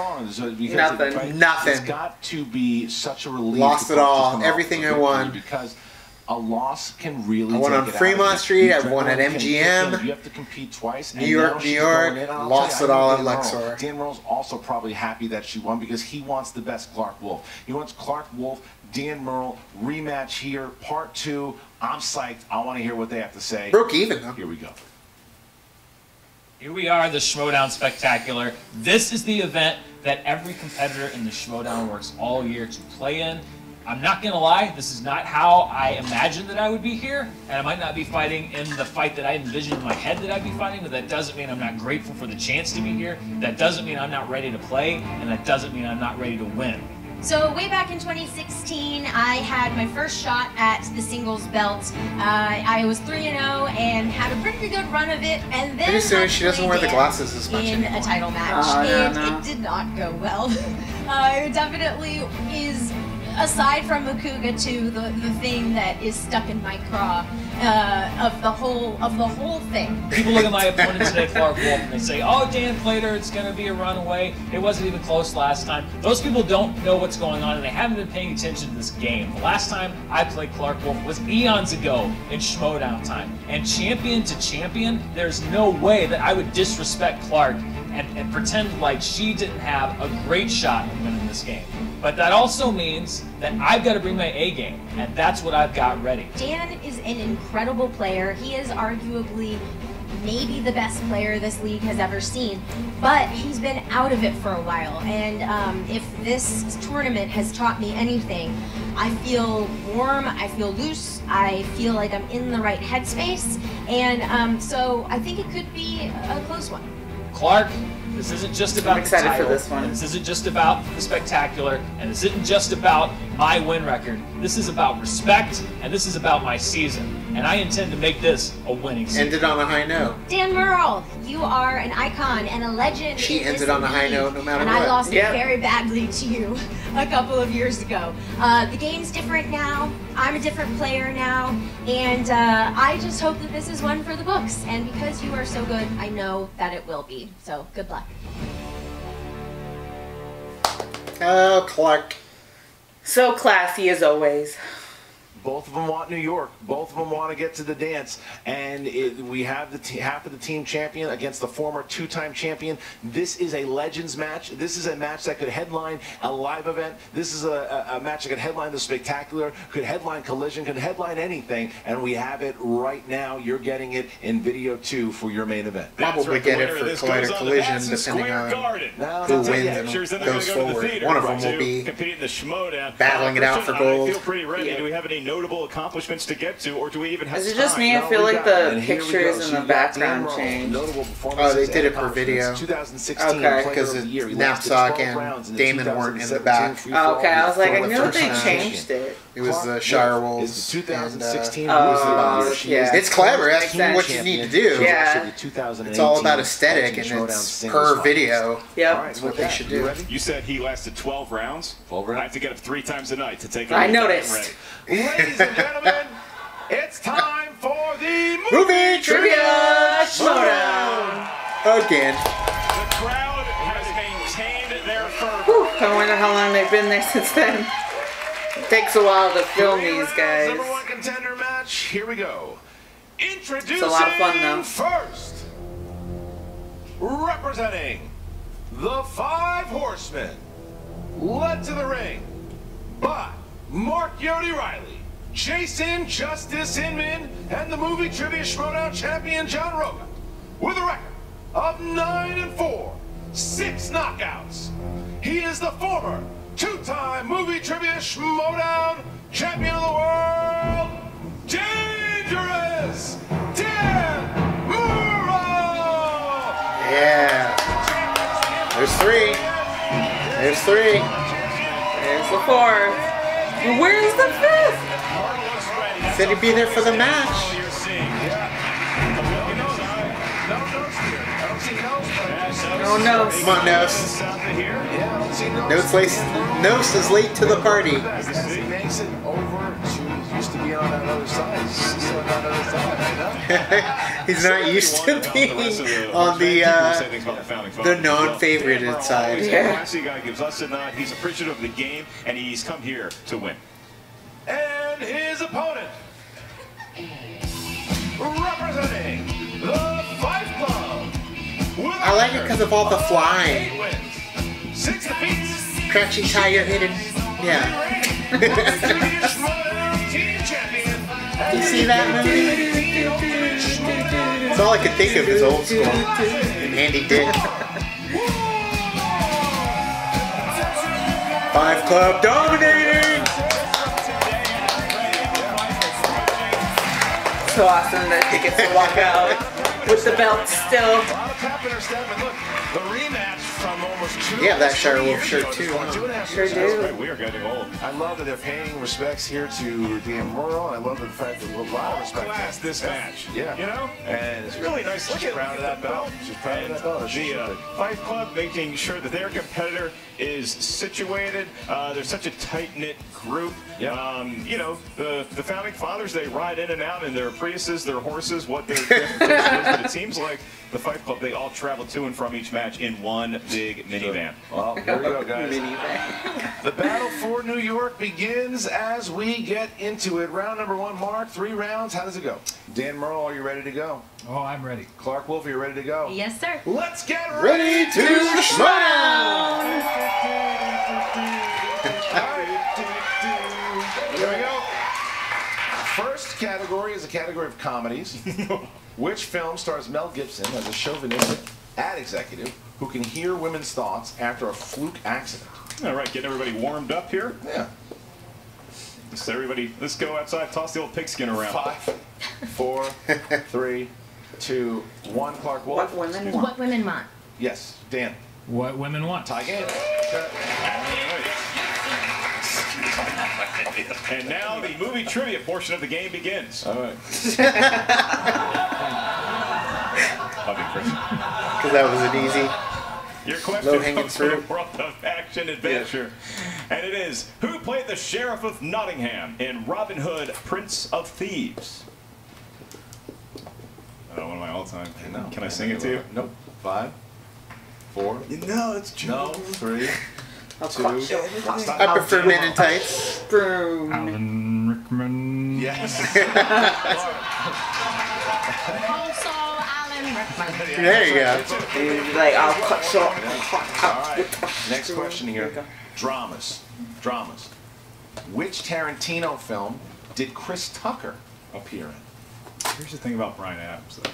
Nothing. Nothing. It's got to be such a relief. Lost to it all. come off Everything a I victory, won. Because a loss can really I won take on it out Fremont of you. Street, The I won at adrenaline can kick MGM. in. You have to compete twice. New York, lost it all at Luxor. Dan Murrell's also probably happy that she won because he wants the best Clark Wolf. He wants Clark Wolf, Dan Murrell, rematch here, part 2. I'm psyched. I want to hear what they have to say. Broke even, though. Here we go. Here we are, the Schmoedown Spectacular. This is the event that every competitor in the Schmoedown works all year to play in. I'm not gonna lie, this is not how I imagined that I would be here, and I might not be fighting in the fight that I envisioned in my head that I'd be fighting, but that doesn't mean I'm not grateful for the chance to be here. That doesn't mean I'm not ready to play, and that doesn't mean I'm not ready to win. So way back in 2016, I had my first shot at the singles belt. I was 3-0 and had a pretty good run of it, and then pretty soon she doesn't wear the glasses as much in anymore. a title match, and it did not go well. It definitely is, aside from Makuga 2, the thing that is stuck in my craw of the whole thing. People look at my opponent today, Clark Wolf, and they say, "Oh, Dan Plater, it's going to be a runaway. It wasn't even close last time." Those people don't know what's going on, and they haven't been paying attention to this game. The last time I played Clark Wolf was eons ago in Schmoedown time, and champion to champion, there's no way that I would disrespect Clark and pretend like she didn't have a great shot at winning this game. But that also means that I've got to bring my A game, and that's what I've got ready. Dan is an incredible player. He is arguably maybe the best player this league has ever seen, but he's been out of it for a while. And if this tournament has taught me anything, I feel warm, I feel loose, I feel like I'm in the right headspace, and so I think it could be a close one. Clark, this isn't just about I'm excited the title, for this one. and this isn't just about the spectacular, and this isn't just about my win record. This is about respect, and this is about my season. And I intend to make this a winning season. Ended on a high note. Dan Merle, you are an icon and a legend. She in ended this on a high league, note no matter and what. I lost Yeah. it very badly to you a couple of years ago. The game's different now. I'm a different player now, and I just hope that this is one for the books. And because you are so good, I know that it will be. So good luck. Oh, Clark. So classy as always. Both of them want New York. Both of them want to get to the dance. And we have the half of the team champion against the former two-time champion. This is a Legends match. This is a match that could headline a live event. This is a match that could headline the Spectacular, could headline Collision, could headline anything. And we have it right now. You're getting it in video 2 for your main event. Probably get it for Collider Collision, depending on who wins and goes forward. One of them will be battling it out for gold. I feel pretty ready. Do we have any notable accomplishments to get to, or do we even have Is it time? just me? I feel like the pictures in the background changed. Oh, they did it per video. Okay. Because Knapsack and Damon weren't in the back. Oh, okay, I was like, I knew they changed it. It was the Shire Wolves. And, yeah. it's clever. That's what you need to do. Yeah. It's all about aesthetic, and it's per video. Yep. That's what they should do. You said he lasted 12 rounds? 12 rounds. I have to get up 3 times a night to take it. I noticed. Ladies and gentlemen, it's time for the Movie Trivia Schmoedown. Again. The crowd has maintained their fervor. Whew, I wonder how long they've been there since then. It takes a while to film these guys. Number 1 contender match. Here we go. Introducing It's a lot of fun, though. first, representing the 5 Horsemen, led to the ring by Mark Yodi Riley, Jason Justice Inman, and the Movie Trivia Schmoedown champion John Roca, with a record of 9-4, 6 knockouts. He is the former 2-time Movie Trivia Schmoedown champion of the world, Dangerous Dan Murrow! Yeah. There's 3. There's 3. There's the 4th. Where's the 5th? Said he'd be there for the match. No Nose. Come on, Nose. Nose is late to the party. He's not used to being on the non-favorited side. Yeah. Classy guy gives us a nod. He's appreciative of the game, and he's come here to win. And his opponent, representing the Fight Club. I like it because of all the flying. 6 defeats. Crouching Tiger hidden. Yeah. You see that movie? That's all I could think of is old school. And Andy Dick. 5 Club dominating! So awesome that he gets to walk out with the belt still. The rematch from almost Yeah, that Shire Wolf shirt too. Sure do. We are getting old. I love that they're paying respects here to Dan Murrell, and I love the fact that a lot of respect. Class this match. Yeah. You know? And it's Really nice She's looking. proud of that belt. She's proud of that belt. The Fight Club making sure that their competitor is situated. They're such a tight-knit group. Yeah. You know, the founding fathers, they ride in and out in their Priuses, their horses, what their transportation is, but it seems like the Fight Club, they all travel to and from each match in one big minivan. Well, here we go, guys. The battle for New York begins as we get into it. Round number 1, Mark. 3 rounds. How does it go? Dan Murrell, are you ready to go? Oh, I'm ready. Clark Wolf, are you ready to go? Yes, sir. Let's get Ready to Schmoedown! Here we go. First category is a category of comedies. Which film stars Mel Gibson as a chauvinistic ad executive who can hear women's thoughts after a fluke accident? All right, getting everybody warmed up here. Yeah. So everybody, let's go outside, toss the old pigskin around. 5, 4, 3, 2, 1. Clark Wolf. What women want? What women want? Yes, Dan. What women want. Tie game. And now the movie trivia portion of the game begins. All right. Love you, Chris. Because that was an easy. Your question Low-hanging comes from fruit. the world of action adventure. And it is, who played the Sheriff of Nottingham in Robin Hood, Prince of Thieves? One of my all-time. Can I sing it to you? Nope. 5, 4. No, it's true. No. 3, 2. I prefer men in tights. Boom. Alan Rickman. Yes. Also, Alan Rickman. There you go. He's like, I'll cut short. All right. Next question here. Dramas. Dramas. Which Tarantino film did Chris Tucker appear in? Here's the thing about Bryan Adams, though.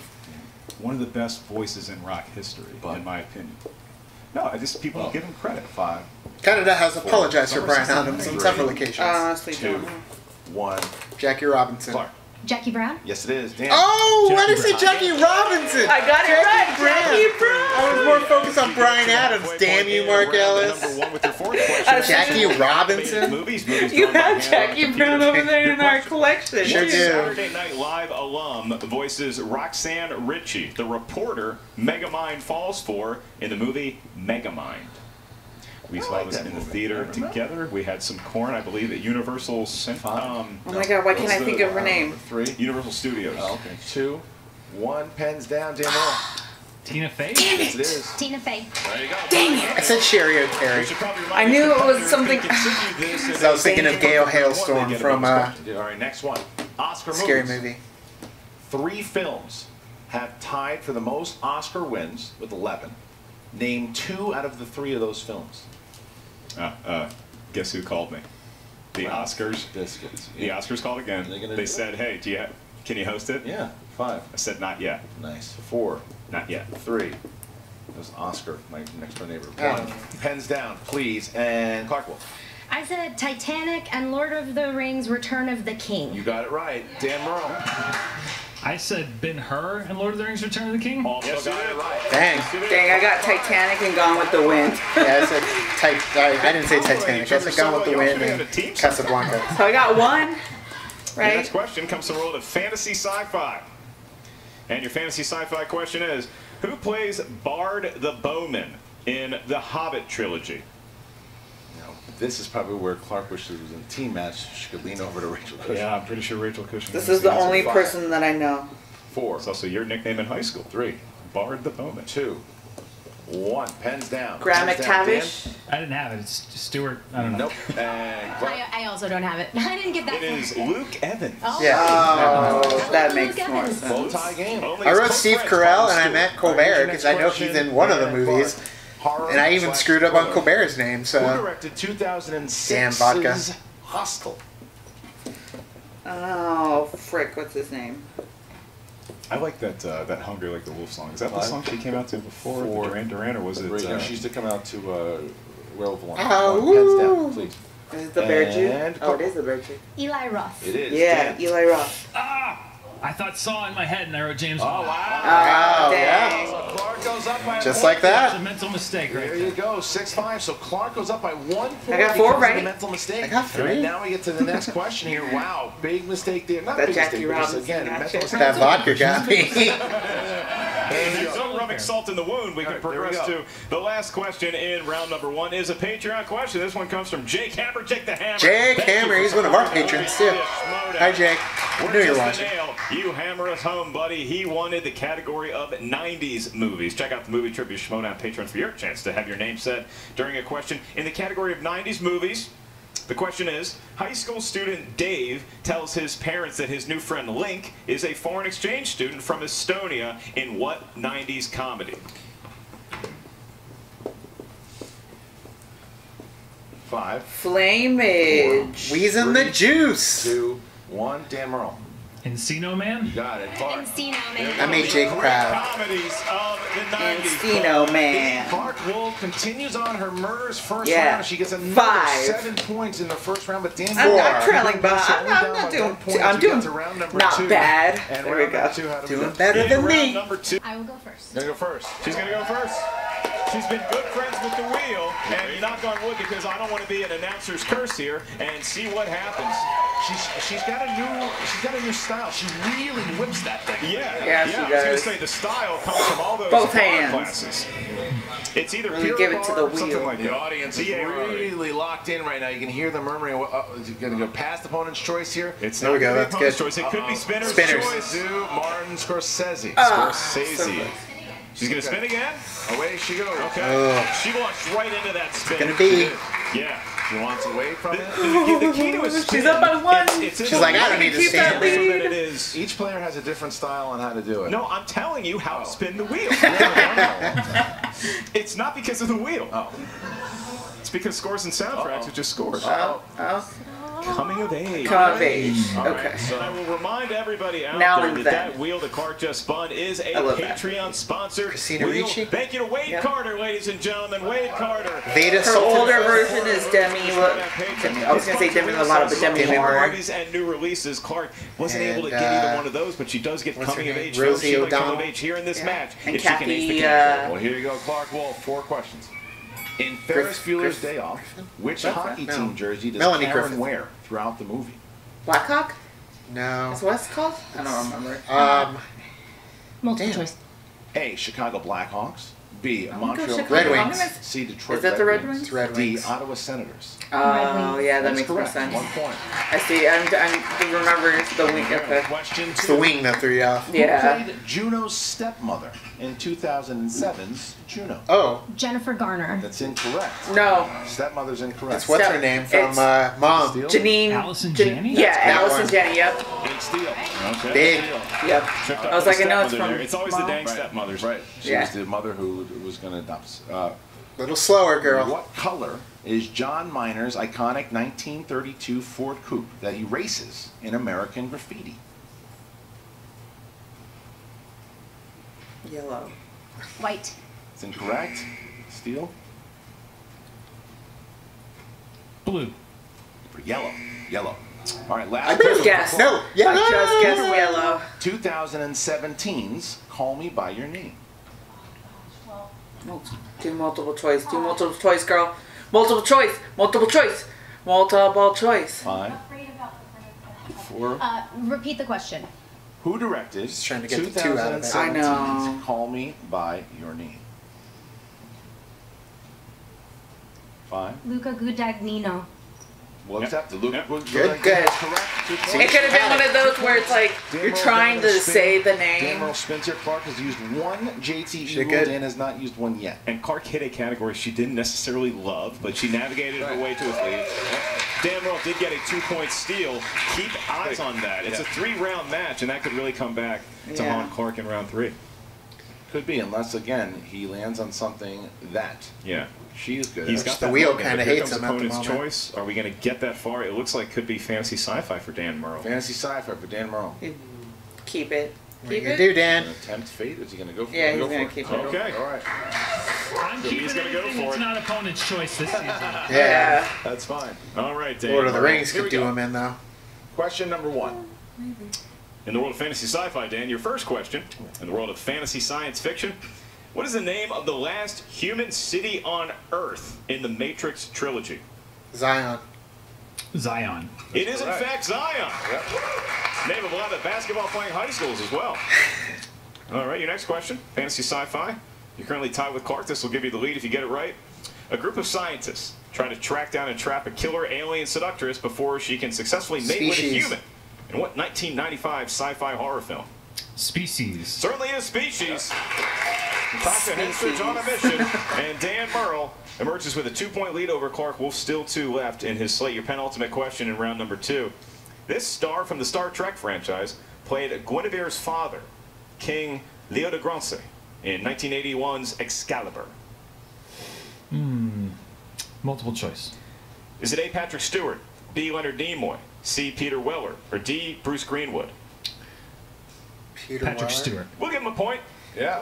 One of the best voices in rock history, in my opinion. No, I just, people don't give him credit. 5. Canada has apologized for Bryan Adams on several occasions. Honestly, 2, 1. Jackie Robinson. Clark. Jackie Brown? Yes, it is. Dan. Oh, why did I say Jackie Robinson? I got it right, Jackie Brown. I was more focused on Bryan Adams. Damn you, Mark Ellis. Number 1 with your fourth question. Jackie Robinson? Movies You drawn by have hand on Jackie a Brown computer. over there Your in our question. collection. Sure What do. Saturday Night Live alum voices Roxanne Ritchie, the reporter Megamind falls for in the movie Megamind? We saw this in the theater together. We had some corn, I believe, at Universal. Oh my God, why can't I think of her name? 3. Universal Studios. Oh, okay. 2, 1. Pens down. Dan Murrell. Tina Fey. Yes, it is. Tina Fey. There you go. Dang it. I said Sherry O'Terry. I knew it was something. I was thinking of Gale Hailstorm from All right, next one. Oscar Scary movies. movie. 3 films have tied for the most Oscar wins with 11. Name 2 out of the 3 of those films. Guess who called me? The Oscars. Biscuits. The Oscars called again. They said, hey, can you host it? Yeah. 5. I said, not yet. Nice. 4. Not yet. 3. That was Oscar, my next door neighbor. Oh. 1. Pens down, please. And Clark Wolf. I said Titanic and Lord of the Rings, Return of the King. You got it right. Dan Murrell. I said Ben-Hur and Lord of the Rings: Return of the King. Also got it right. Dang. Dang, I got Titanic and Gone with the Wind. Yeah, I didn't say Titanic. I said Gone with the Wind and Casablanca. So I got one, Your right? next question comes from the world of fantasy sci-fi. And your fantasy sci-fi question is, who plays Bard the Bowman in the Hobbit trilogy? Now, this is probably where Clark wishes it was in a team match. She could lean over to Rachel Cushing. Yeah, I'm pretty sure Rachel Cushing. This is the only person that I know. 4. It's also your nickname in high school. 3. Bard the Bowman. 2. 1. Pens down. Graham Pens down. McTavish. I didn't have it. It's Stewart. I don't know. Nope. And Clark. I also don't have it. I didn't get that. It is Luke Evans. Oh. Yeah. Oh, that makes Luke more Evans. sense. Bow tie game. I wrote Steve Carell and I meant Colbert because I know he's in one of the movies. And I even screwed up on Colbert's name, Who so. directed 2006's Damn vodka. Hostel? Oh, frick, what's his name? I like that that Hungry Like the Wolf song. Is that the song she came out to before Duran Duran, or was it? She used to come out to Werewolf of London. Oh, Pens down, please. Is it the Bear Jew? And Oh, it is the Bear Jew. Eli Roth. It is. Yeah, Dan. Eli Roth. I thought Saw in my head, and I wrote James Oh, Bond. wow. dang. So Clark goes up by Just a like point. That's a that. mental mistake right There there. you go, 6-5. So Clark goes up by 1 point. I got 4 because of right. the mental mistake. I got 3. And now we get to the next question here. Wow, big mistake there. Not That big Jackie mistake, but just, Robinson again, action. mental mistake. That vodka got me. So rubbing salt in the wound, we can progress to the last question in round number 1 is a Patreon question. This one comes from Jake Hammer, Jake the Hammer. Jake Thank you Hammer, for he's one of our supporting patrons, the too. Schmoedown. Hi, Jake. I We're knew you were just watching. the nail. You hammer us home, buddy. He wanted the category of 90s movies. Check out the movie trivia Schmoedown patrons for your chance to have your name said during a question in the category of 90s movies. The question is, high school student Dave tells his parents that his new friend Link is a foreign exchange student from Estonia in what 90s comedy? 5, Flamage. Wheezing the juice. 2, 1. Dan Merle. Encino Man? Got it. Clark. Encino Man. I made Jake proud. Comedies of the 90s. Encino Man. Clark Wolf continues on her murder's first Yeah. round. She gets another 5. 7 points in the first round, but Dan I'm Merle. trailing behind. So I'm only down not by doing. 1 point I'm as we doing get to round number not 2. bad. And There we round number go. 2, how do we Doing go? better In than round me. number 2. I will go first. Gonna go first. She's going to go first. She's been good friends with the wheel, and knock on wood because I don't want to be an announcer's curse here, and see what happens. She's got a new style. She really whips that thing. Yeah, she I was going to does. say the style comes from all those Both bar hands. classes. It's either Really pure give it to bar the or something wheel. like The that. audience is DA. really locked in right now. You can hear them murmuring. Is it going to go past opponent's choice here? It's There not we go, gonna be that's opponent's good. choice. It could be Spinner's Spinners. choice. Do Martin Scorsese. Scorsese. She's going to spin again? Away she goes. Okay. Ugh. She launched right into that spin. Gonna be. Yeah. She wants away from it. The key to a spin. She's up by 1. She's like, I don't need to Keep that stand. lead. So that it is. Each player has a different style on how to do it. No, I'm telling you how to spin the wheel. Oh. It's not because of the wheel. Oh. It's because scores and soundtracks are just scores. Oh. Coming of age. Come of age. All right, Okay. so I will remind everybody out Now there and that then. that wheel that Clark just spun is a I love that. Patreon sponsor. Christina wheel. Ricci? Thank you to Wade Yep. Carter, ladies and gentlemen. Wade Carter. Veda Her Sultan. older version is Demi. I was gonna say Demi Lovato, but Demi Moore. Movies and new releases. Clark wasn't And, able to get either one of those, but she does get what's coming her of name? age films. Rosie She might come of O'Donnell. age here in this Yeah. match. And if she can ace the Kathy, category. Well, here you go, Clark Wolf. 4 questions. In Ferris Bueller's Day Off, which hockey No. team jersey does Melanie Karen Griffith. wear throughout the movie? Blackhawk? No. That's what it's called? I don't remember. Multiple Damn. choice. A. Chicago Blackhawks. B. I'm gonna go Montreal Red Chicago. Wings. C. Detroit Is that the Red Wings. It's Red D. Wings. Ottawa Senators. Oh, yeah, that That's makes more correct. sense. 1 point. I see. I remember the wing. Okay. Question 2. It's the wing that threw you off. Yeah. Who played Juno's stepmother in 2007's Juno? Oh, Jennifer Garner. That's incorrect. No. Stepmother's incorrect. it's what's her name from Mom. Steele? Janine. Allison Janney? Yeah, That's that Allison one. Janney. Yep. Big Steele. Okay. Big. Yep. Tripped up I was with like, I know it's stepmother from there. It's always the Mom. dang Right. stepmothers. Right. She Yeah. was the mother who was going to adopt. Little slower, girl. What color is John Miner's iconic 1932 Ford Coupe that he races in American Graffiti? Yellow. White. It's incorrect. Steele? Blue. Yellow. Yellow. All right, last I Just guess. No. Yeah. I just guessed yellow. 2017's Call Me By Your Name. Do multiple choice. Do multiple choice, girl. Multiple choice. Multiple choice. Multiple choice. 5, 4. Repeat the question. Who directed Just trying to get the 2 out of it. I know. 2017's Call Me By Your Name? 5. Luca Guadagnino. Well, accepted. Luke, Yep. Luke- Good. Luke- Good. Correct. Good point. It could have been one of those where it's like Dan you're Merle trying down to and spin. say the Dan name. Merle Spencer Clark has used 1 JT She Eagle. good. Dan has not used 1 yet. And Clark hit a category she didn't necessarily love, but she navigated her way to a lead. Dan Merle did get a 2-point steal. Keep eyes on that. It's a 3-round match, and that could really come back to Yeah. haunt Clark in round 3. Could be, unless again he lands on something that Yeah. she is good He's at. got The that wheel moment, kinda but here hates comes him at the opponent's moment. choice. Are we going to get that far? It looks like could be fantasy sci-fi for Dan Merle. Fantasy sci-fi for Dan Merle. Keep it. What are you Keep gonna it. do, Dan? Tempt fate? Is he going to go for Yeah, it? he's Go gonna for keep it. it. Okay. All right. I'm So he's keeping gonna go anything for that's it. not opponent's choice this season. Yeah. That's fine. All right, Dan. Lord of the All right, Rings here could we do go. him in, though. Question number 1. In the world of fantasy sci-fi, Dan, your first question. In the world of fantasy science fiction, what is the name of the last human city on Earth in the Matrix trilogy? Zion. Zion. It is, in fact, Zion. Yep. Name of a lot of basketball-playing high schools as well. All right, your next question, fantasy sci-fi. You're currently tied with Clark. This will give you the lead if you get it right. A group of scientists trying to track down and trap a killer alien seductress before she can successfully mate with a human. In what 1995 sci-fi horror film? Species. Certainly is Species. Natasha Henstridge on a mission, and Dan Murrell emerges with a 2-point lead over Clark Wolf. Still 2 left in his slate. Your penultimate question in round number 2. This star from the Star Trek franchise played Guinevere's father, King Leo de Grance, in 1981's Excalibur. Multiple choice. Is it A. Patrick Stewart, B. Leonard Nimoy, C. Peter Weller, or D. Bruce Greenwood? Patrick Stewart. We'll give him a point. Yeah.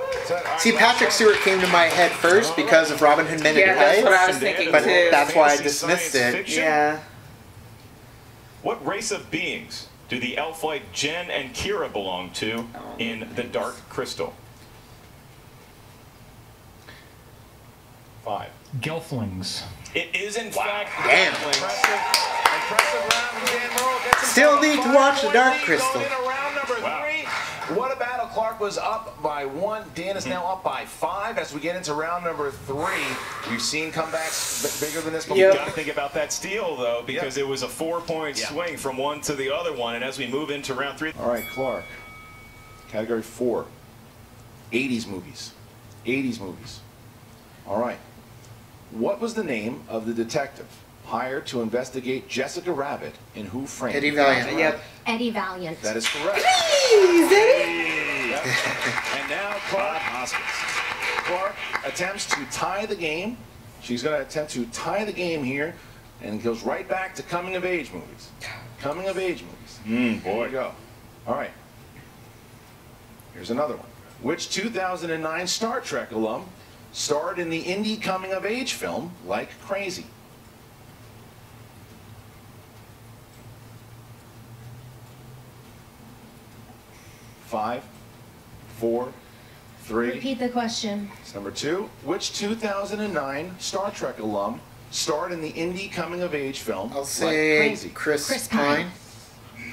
See, Patrick Stewart came to my head first because of Robin Hood Men in Yeah, that's Tights, what I was thinking but too. that's why I Fantasy dismissed science it. fiction? Yeah. What race of beings do the elf-like Jen and Kira belong to in The Dark Crystal? 5. Gelflings. It is, in fact, Damn. Impressive round from Dan Murrell. Gets himself Still a need to watch The 5-point Dark lead Crystal. Going into round number 3. What a battle. Clark was up by 1. Dan is now up by 5. As we get into round number 3, we've seen comebacks bigger than this before. You got to think about that steal, though, because it was a 4-point swing from one to the other one. And as we move into round 3. All right, Clark. Category 4. 80s movies. 80s movies. All right. What was the name of the detective hired to investigate Jessica Rabbit in Who Framed Eddie Valiant. Yep. Eddie Valiant. That is correct. And now Clark attempts to tie the game. She's going to attempt to tie the game here, and goes right back to coming-of-age movies. Coming-of-age movies. Boy. Here we go. All right. Here's another one. Which 2009 Star Trek alum starred in the indie coming-of-age film Like Crazy? Five, 4, 3. Repeat the question. It's number 2. Which 2009 Star Trek alum starred in the indie coming-of-age film I'll say Like Crazy? Chris Pine.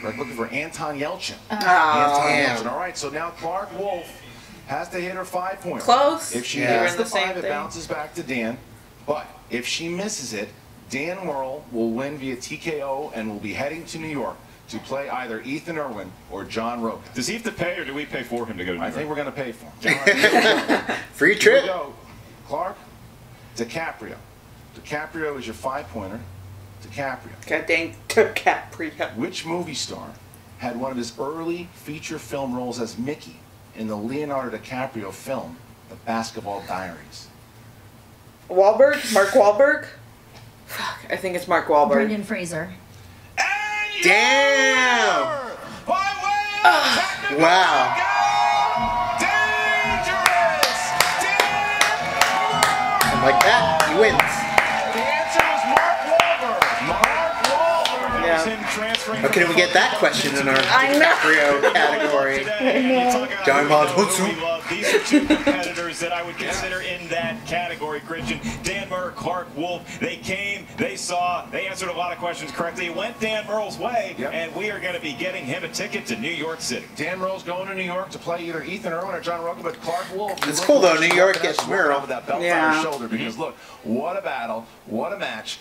We're looking for Anton Yelchin. Anton damn. Yelchin. All right, so now Clark Wolf has to hit her 5-pointer. Close. If she Yeah. hits the We're in the same 5, it thing. bounces back to Dan. But if she misses it, Dan Murrell will win via TKO and will be heading to New York to play either Ethan Irwin or John Rogan. Does he have to pay, or do we pay for him to go to New I York? think we're going to pay for him. Free Here we trip. go. Clark, DiCaprio. DiCaprio is your 5-pointer. DiCaprio. God dang DiCaprio. Which movie star had one of his early feature film roles as Mickey in the Leonardo DiCaprio film, The Basketball Diaries? Wahlberg? Mark Wahlberg? Fuck, I think it's Mark Wahlberg. Brendan Fraser. Damn! Wow. And like that, he wins. The answer is Mark Wahlberg. Mark Wahlberg. Yeah. Him transferring How can we get that question in our I know. DiCaprio category? John Malthouse. These are 2 competitors that I would consider in that category, Christian. Dan Murrell, Clark Wolf. They came, they saw, they answered a lot of questions correctly. It went Dan Murrell's way, and we are going to be getting him a ticket to New York City. Dan Murrell's going to New York to play either Ethan Irwin or John Rogan, but Clark Wolf. It's cool though, New York gets Murrell. With that belt on Yeah. his shoulder, because look, what a battle, what a match.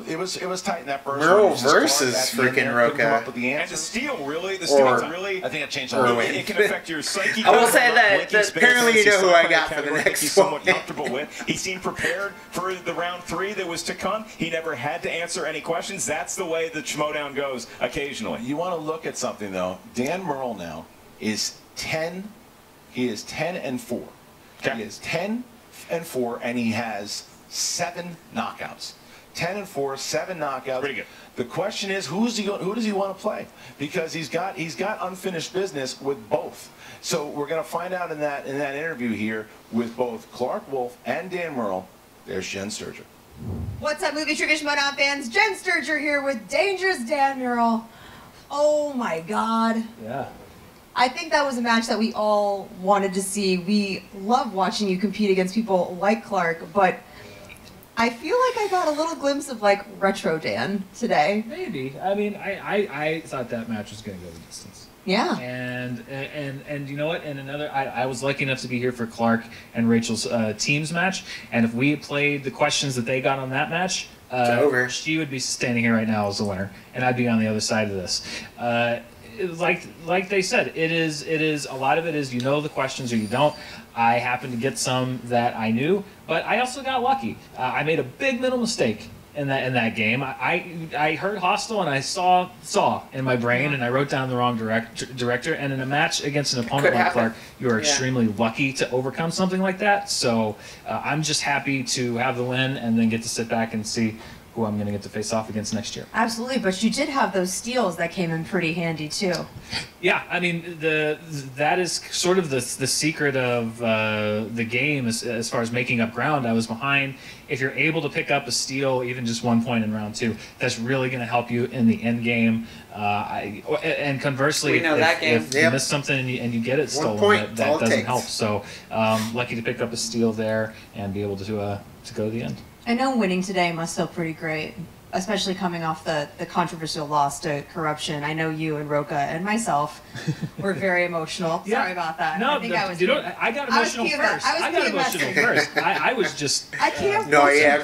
It was tight in that first Murrell one. It was just versus Clark at the end freaking there, couldn't come Roca. up with the And answer. the steal, really, the Or- steal, really, I think it changed Irwin. it can affect your psyche. I will say that apparently you know who I got for the next he's one. somewhat comfortable with. He seemed prepared for the round 3 that was to come. He never had to answer any questions. That's the way the Schmoedown goes occasionally. You want to look at something though. Dan Murrell now is 10. He is 10-4. Okay. He is 10-4, and he has 7 knockouts. 10-4, 7 knockouts. Pretty good. The question is, who does he want to play? Because he's got unfinished business with both. So we're going to find out in that interview here with both Clark Wolf and Dan Murrell. There's Jen Sturger. What's up, movie trivia Schmoedown fans? Jen Sturger here with Dangerous Dan Murrell. Oh my God. Yeah. I think that was a match that we all wanted to see. We love watching you compete against people like Clark, but I feel like I got a little glimpse of like retro Dan today. Maybe. I mean, I thought that match was going to go the distance. Yeah. And you know what? And I was lucky enough to be here for Clark and Rachel's teams match. And if we had played the questions that they got on that match, she would be standing here right now as the winner, and I'd be on the other side of this. Like they said, it is a lot of it is you know the questions or you don't. I happened to get some that I knew, but I also got lucky. I made a big mental mistake in that game. I heard hostile and I saw in my brain, and I wrote down the wrong director. And in a match against an opponent like Clark, you are extremely lucky to overcome something like that. So I'm just happy to have the win and then get to sit back and see who I'm going to get to face off against next year. Absolutely, but you did have those steals that came in pretty handy too. Yeah, I mean that is sort of the secret of the game as far as making up ground. I was behind. If you're able to pick up a steal, even just 1 point in round 2, that's really going to help you in the end game. And conversely, if you miss something and you get it stolen, that doesn't help. So lucky to pick up a steal there and be able to go to the end. I know winning today must feel pretty great, especially coming off the controversial loss to Corruption. I know you and Roka and myself were very emotional. Yeah. Sorry about that. No, I got emotional first. I got emotional first. I was just... I can't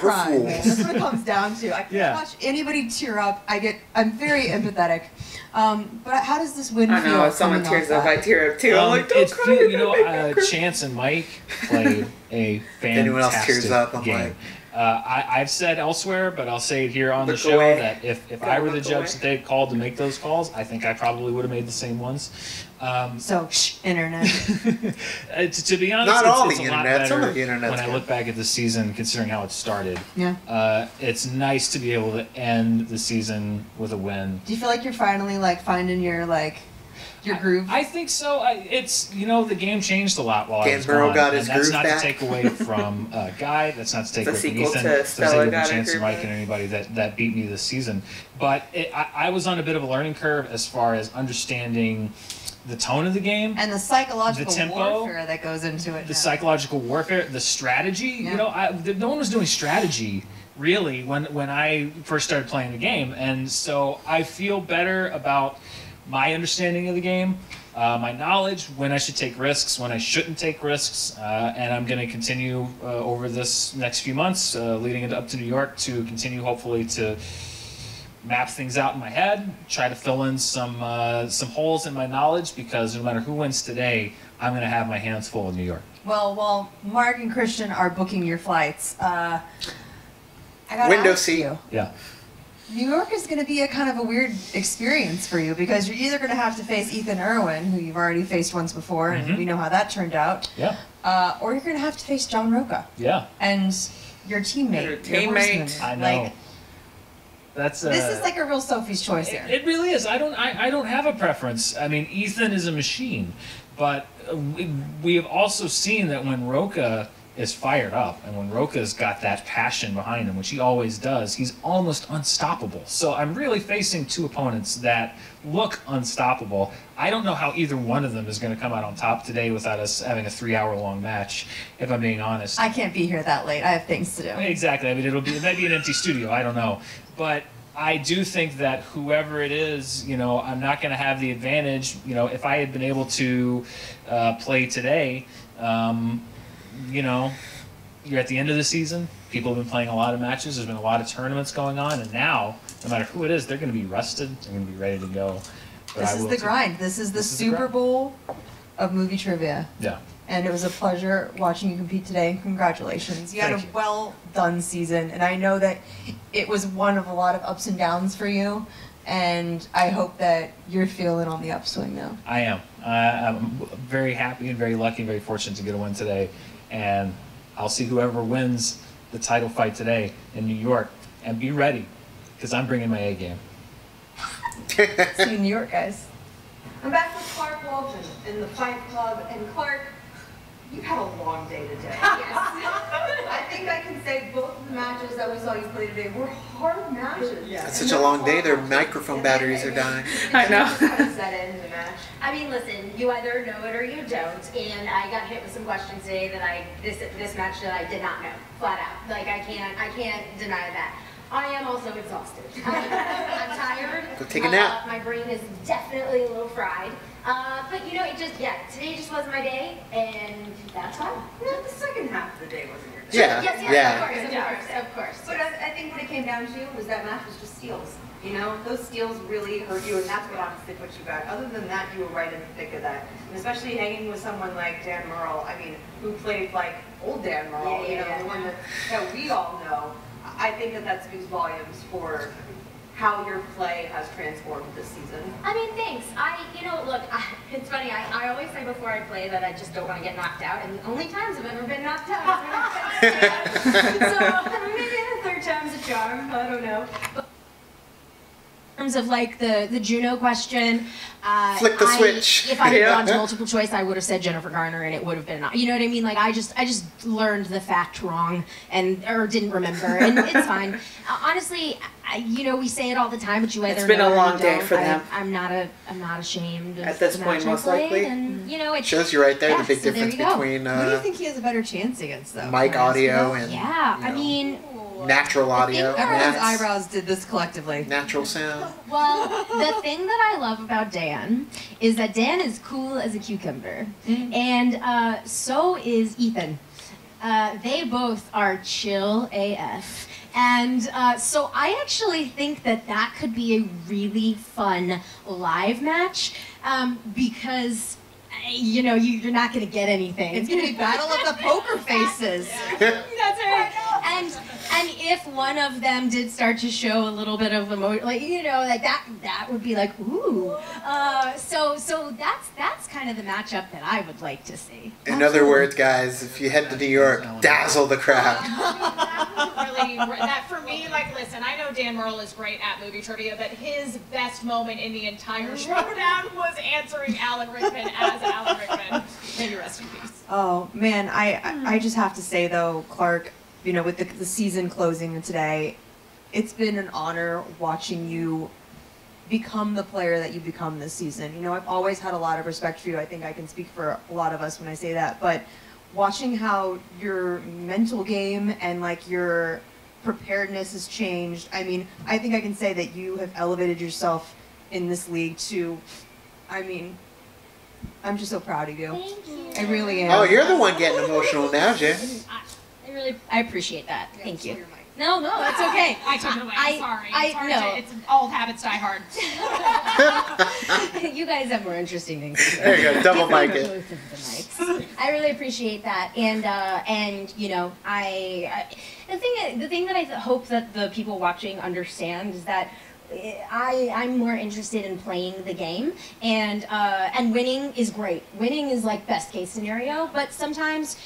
cry. That's what it comes down to. I can't watch anybody tear up. I'm very empathetic. But how does this win feel? I know, if someone tears up, I tear up too. I'm like, don't cry. You know, Chance and Mike played a fantastic anyone else tears up, I'm game. like... I've said elsewhere, but I'll say it here on the show that if I were the judge that they had called to make those calls, I think I probably would have made the same ones. Internet. To be honest, not all it's the a lot internet. better Some of the internet's when I look back at the season, considering how it started. Yeah. It's nice to be able to end the season with a win. Do you feel like you're finally finding your groove? I think so. It's the game changed a lot while I was Burrow gone, got his and that's groove not back. to take away from Guy. That's not to take away from Ethan. That's Doesn't take away from Chance and Mike and anybody that beat me this season. But I was on a bit of a learning curve as far as understanding the tone of the game and the psychological tempo, warfare that goes into it. The psychological warfare, the strategy. Yeah. No one was doing strategy really when I first started playing the game, and so I feel better about my understanding of the game, my knowledge, when I should take risks, when I shouldn't take risks, and I'm going to continue over this next few months, leading it up to New York, to continue hopefully to map things out in my head, try to fill in some holes in my knowledge, because no matter who wins today, I'm going to have my hands full in New York. Well, while Mark and Christian are booking your flights, I got window seat. Yeah. New York is going to be a kind of a weird experience for you, because you're either going to have to face Ethan Irwin, who you've already faced once before, and we know how that turned out. Yeah. Or you're going to have to face John Roca. Yeah. And your teammate. Your horseman. I know. This is like a real Sophie's choice here. It really is. I don't have a preference. I mean, Ethan is a machine, but we have also seen that when Roca is fired up, and when Roka's got that passion behind him, which he always does, he's almost unstoppable. So I'm really facing two opponents that look unstoppable. I don't know how either one of them is going to come out on top today without us having a 3-hour-long match, if I'm being honest. I can't be here that late. I have things to do. Exactly. I mean, it might be an empty studio. I don't know. But I do think that whoever it is, I'm not going to have the advantage. If I had been able to play today, you're at the end of the season. People have been playing a lot of matches. There's been a lot of tournaments going on. And now, no matter who it is, they're going to be rested. They're going to be ready to go. But this is the grind. This is the Super Bowl of movie trivia. Yeah. And it was a pleasure watching you compete today. Congratulations. You had a well-done season. And I know that it was one of a lot of ups and downs for you. And I hope that you're feeling on the upswing now. I am. I'm very happy and very lucky and very fortunate to get a win today. And I'll see whoever wins the title fight today in New York. And be ready, because I'm bringing my A game. See you in New York, guys. I'm back with Clark Walton in the Fight Club. And Clark, You've had a long day today. I think I can say both of the matches that we saw you play today were hard matches. It's such a long day, their microphone batteries are dying. I know. How does that end the match? I mean, listen, you either know it or you don't, and I got hit with some questions today that this match that I did not know, flat out. Like, I can't deny that. I am also exhausted. I'm tired. Go take a nap. My brain is definitely a little fried. But you know, today just wasn't my day, and that's fine. No, the second half of the day wasn't your day. Yeah. Of course. But I think what it came down to was that match was just steals. You know, those steals really hurt you, and that's what honestly put you back. Other than that, you were right in the thick of that. And especially hanging with someone like Dan Murrell, I mean, who played like old Dan Murrell, you know, the one that we all know. I think that speaks volumes for how your play has transformed this season. I mean, thanks. Look, it's funny. I always say before I play that I just don't want to get knocked out, and the only times I've ever been knocked out is when I've been so maybe the third time's a charm. I don't know. But in terms of like the Juno question, flick the switch. If I had gone to multiple choice, I would have said Jennifer Garner, and it would have been, you know what I mean? Like I just learned the fact wrong, or didn't remember, and it's fine. Honestly, we say it all the time, but you either it's been know a long or you day don't. for them. I'm not ashamed of at this the point, match I most played, likely. and it shows you right there the big so there difference you go. between Who do you think he has a better chance against, though? mic audio and I mean, natural audio. Everyone's eyebrows did this collectively. Natural sound. well, the thing that I love about Dan is that Dan is cool as a cucumber, and so is Ethan. They both are chill AF. And so I actually think that could be a really fun live match because, you're not going to get anything. It's going to be Battle of the Poker Faces. That's right. And if one of them did start to show a little bit of emotion, that would be like, ooh. So that's kind of the matchup that I would like to see. In other words, guys, if you head to New York, dazzle the crowd. That for me, like, listen, I know Dan Murrell is great at movie trivia, but his best moment in the entire Schmoedown was answering Alan Rickman as Alan Rickman. May you rest in peace. Oh man, I just have to say though, Clark, with the season closing today, it's been an honor watching you become the player that you become this season. I've always had a lot of respect for you. I think I can speak for a lot of us when I say that, but watching how your mental game and like your preparedness has changed, I mean, I think I can say that you have elevated yourself in this league to, I'm just so proud of you. Thank you. I really am. Oh, you're the one getting emotional now, Jen. I appreciate that. Thank you. No, that's okay. I took it away. I'm sorry. It's old habits die hard. You guys have more interesting things to do. There you go, double mic it. Both of the mics. I really appreciate that, and the thing that I hope that the people watching understand is that I'm more interested in playing the game, and winning is great. Winning is like best case scenario, but sometimes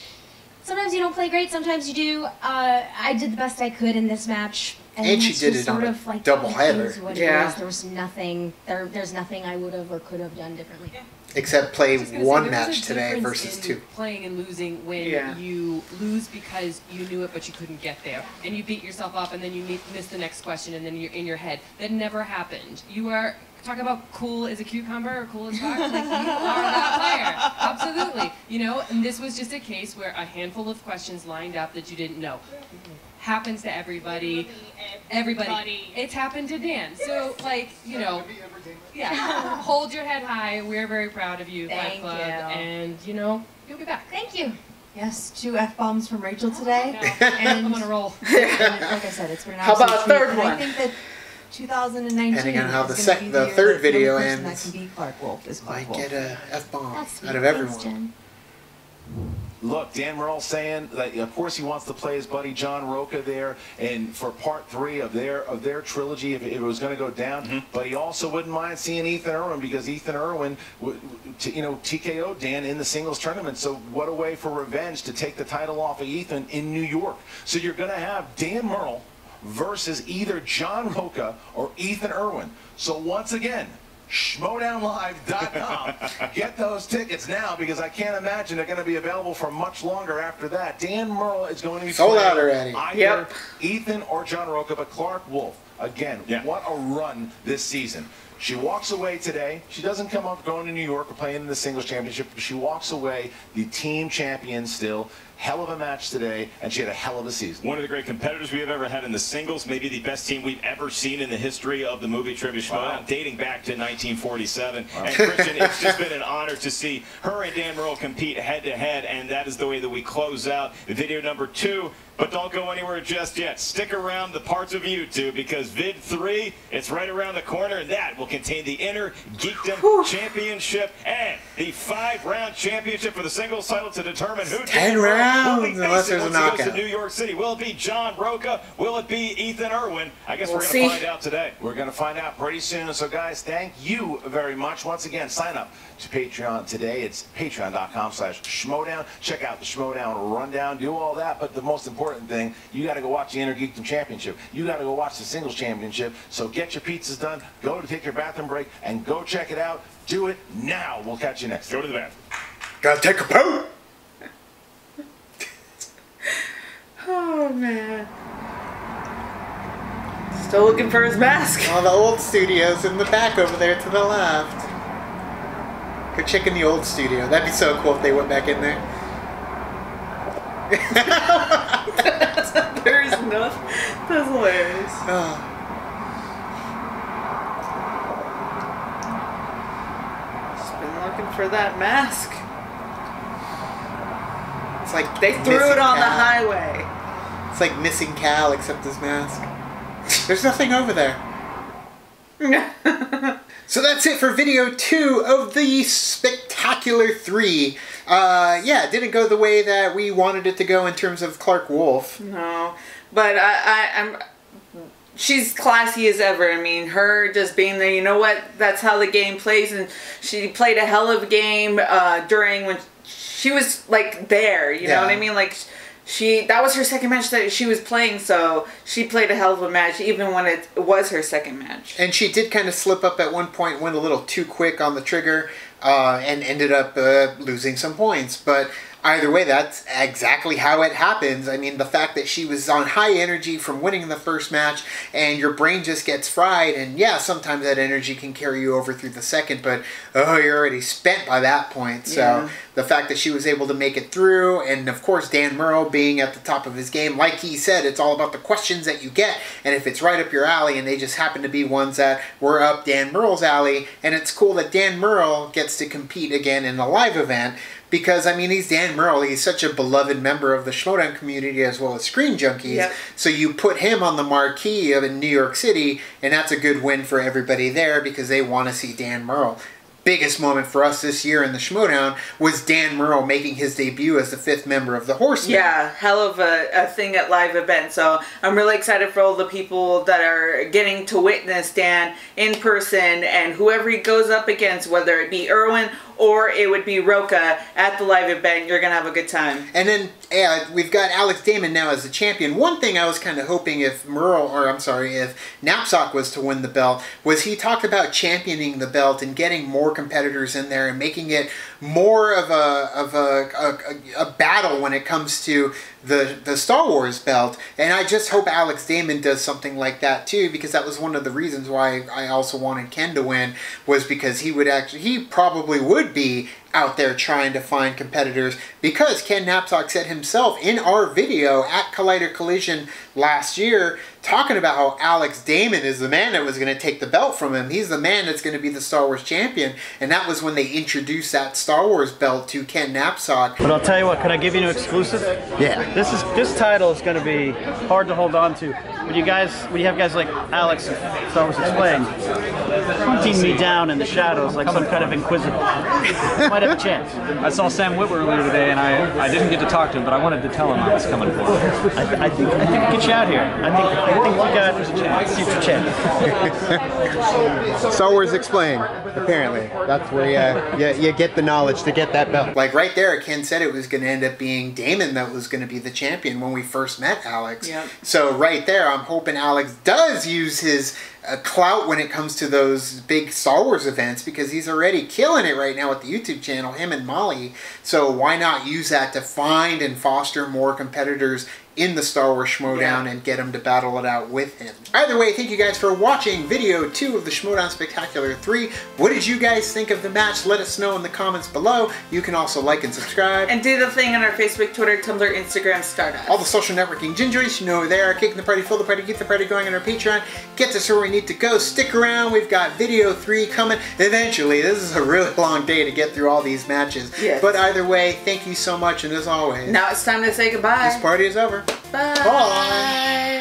you don't play great, sometimes you do. I did the best I could in this match. And she did it on a doubleheader. Yeah. There was nothing, there's nothing I would have or could have done differently. Except play one match today versus two. Playing and losing when you lose because you knew it but you couldn't get there. And you beat yourself up and then you miss the next question and then you're in your head. That never happened. You are... Talk about cool as a cucumber or cool as rock. Like, you are that player. Absolutely. And this was just a case where a handful of questions lined up that you didn't know. Happens to everybody. Everybody. It's happened to Dan. So, hold your head high. We're very proud of you, Thank Club. you. And, you'll be back. Thank you. Yes, 2 F-bombs from Rachel today. And I'm on a roll. And like I said, it's been an How about a absolute treat. third And one? I think that 2019 Depending on how the is gonna be the year third that video the only person ends, that can beat Clark Wolf is Clark might Wolf. get a F-bomb That's sweet. out of Thanks, everyone. Jen. Look, Dan Murrell saying that of course he wants to play his buddy John Roca there, and for part 3 of their trilogy if it was going to go down. But he also wouldn't mind seeing Ethan Irwin because Ethan Irwin, TKO Dan in the singles tournament. So what a way for revenge to take the title off of Ethan in New York. So you're going to have Dan Murrell versus either John Roca or Ethan Irwin. So once again, Schmoedownlive.com. Get those tickets now because I can't imagine they're going to be available for much longer after that. Dan Murrell is going to be sold out already. Either Ethan or John Rocha, but Clark Wolf, again, what a run this season. She walks away today. She doesn't come up going to New York or playing in the singles championship. She walks away the team champion still. Hell of a match today, and she had a hell of a season. One of the great competitors we have ever had in the singles, maybe the best team we've ever seen in the history of the movie Trivia Schmoedown, dating back to 1947. Wow. And Christian, it's just been an honor to see her and Dan Murrell compete head-to-head, and that is the way that we close out video number 2. But don't go anywhere just yet. Stick around the parts of YouTube because vid 3, it's right around the corner, and that will contain the Inner Geekdom Championship and the 5-round championship for the singles title to determine who 10 rounds, unless there's a knockout. Goes to New York City. Will it be John Rocha? Will it be Ethan Irwin? I guess we're going to find out today. We're going to find out pretty soon. So, guys, thank you very much. Once again, sign up to Patreon today. It's patreon.com/Schmoedown. Check out the Schmoedown rundown. Do all that. But the most important thing, you got to go watch the Inner Geekdom Championship. You got to go watch the Singles Championship. So get your pizzas done. Go to take your bathroom break and go check it out. Do it now. We'll catch you next. Go to the bathroom. Gotta take a poo. Oh, man. Still looking for his mask. All the old studios in the back over there to the left. Go check in the old studio. That'd be so cool if they went back in there. There is nothing. That's hilarious. Oh. Just been looking for that mask. It's like they threw it on the highway. It's like missing Cal except his mask. There's nothing over there. So that's it for video 2 of the Spectacular 3. Yeah, it didn't go the way that we wanted it to go in terms of Clark Wolf. No, but I'm she's classy as ever. I mean, her just being there, you know what? That's how the game plays, and she played a hell of a game during when she was like there. You know what I mean? Like that was her second match that she was playing, so she played a hell of a match even when it was her second match. And she did kind of slip up at one point, went a little too quick on the trigger, and ended up losing some points. But either way, that's exactly how it happens. I mean, the fact that she was on high energy from winning the first match, and your brain just gets fried, and yeah, sometimes that energy can carry you over through the second, but oh, you're already spent by that point. So the fact that she was able to make it through, and of course Dan Murrell being at the top of his game, like he said, it's all about the questions that you get, and if it's right up your alley, and they just happen to be ones that were up Dan Murrell's alley, and it's cool that Dan Murrell gets to compete again in a live event, because, I mean, he's Dan Murrell. He's such a beloved member of the Schmoedown community as well as Screen Junkies. Yep. So you put him on the marquee of in New York City, and that's a good win for everybody there because they want to see Dan Murrell. Biggest moment for us this year in the Schmoedown was Dan Murrell making his debut as the 5th member of the Horsemen. Yeah, hell of a thing at live event. So I'm really excited for all the people that are getting to witness Dan in person, and whoever he goes up against, whether it be Irwin or it would be Rocha at the live event, you're going to have a good time. And then we've got Alex Damon now as the champion. One thing I was kind of hoping if if Knapsack was to win the belt, was he talked about championing the belt and getting more competitors in there and making it more of a battle when it comes to the Star Wars belt. And I just hope Alex Damon does something like that too, because that was one of the reasons why I also wanted Ken to win, was because he probably would be out there trying to find competitors, because Ken Knapsack said himself in our video at Collider Collision last year, talking about how Alex Damon is the man that was going to take the belt from him. He's the man that's going to be the Star Wars champion, and that was when they introduced that Star Wars belt to Ken Knapsack. But I'll tell you what, can I give you an exclusive? Yeah. This title is going to be hard to hold on to. When you have guys like Alex of Star Wars Explained hunting me down in the shadows like some kind of inquisitor, might have a chance. I saw Sam Whitwer earlier today, and I didn't get to talk to him, but I wanted to tell him I was coming for him. I think we get you out here. I think we got a future chance. Star Wars Explained, apparently. That's where you get the knowledge to get that belt. Like right there, Ken said it was going to end up being Damon that was going to be the champion when we first met Alex. Yep. So right there, I'm hoping Alex does use his clout when it comes to those big Star Wars events, because he's already killing it right now with the YouTube channel, him and Molly. So why not use that to find and foster more competitors in the Star Wars Schmoedown and get them to battle it out with him. Either way, thank you guys for watching video 2 of the Schmoedown Spectacular 3. What did you guys think of the match? Let us know in the comments below. You can also like and subscribe. And do the thing on our Facebook, Twitter, Tumblr, Instagram, Stardust. All the social networking gingers, you know we're there. Kicking the party, fill the party, keep the party going on our Patreon. Get us where we need to go. Stick around. We've got video 3 coming eventually. This is a really long day to get through all these matches. Yes. But either way, thank you so much, and as always, now it's time to say goodbye. This party is over. Bye. Bye.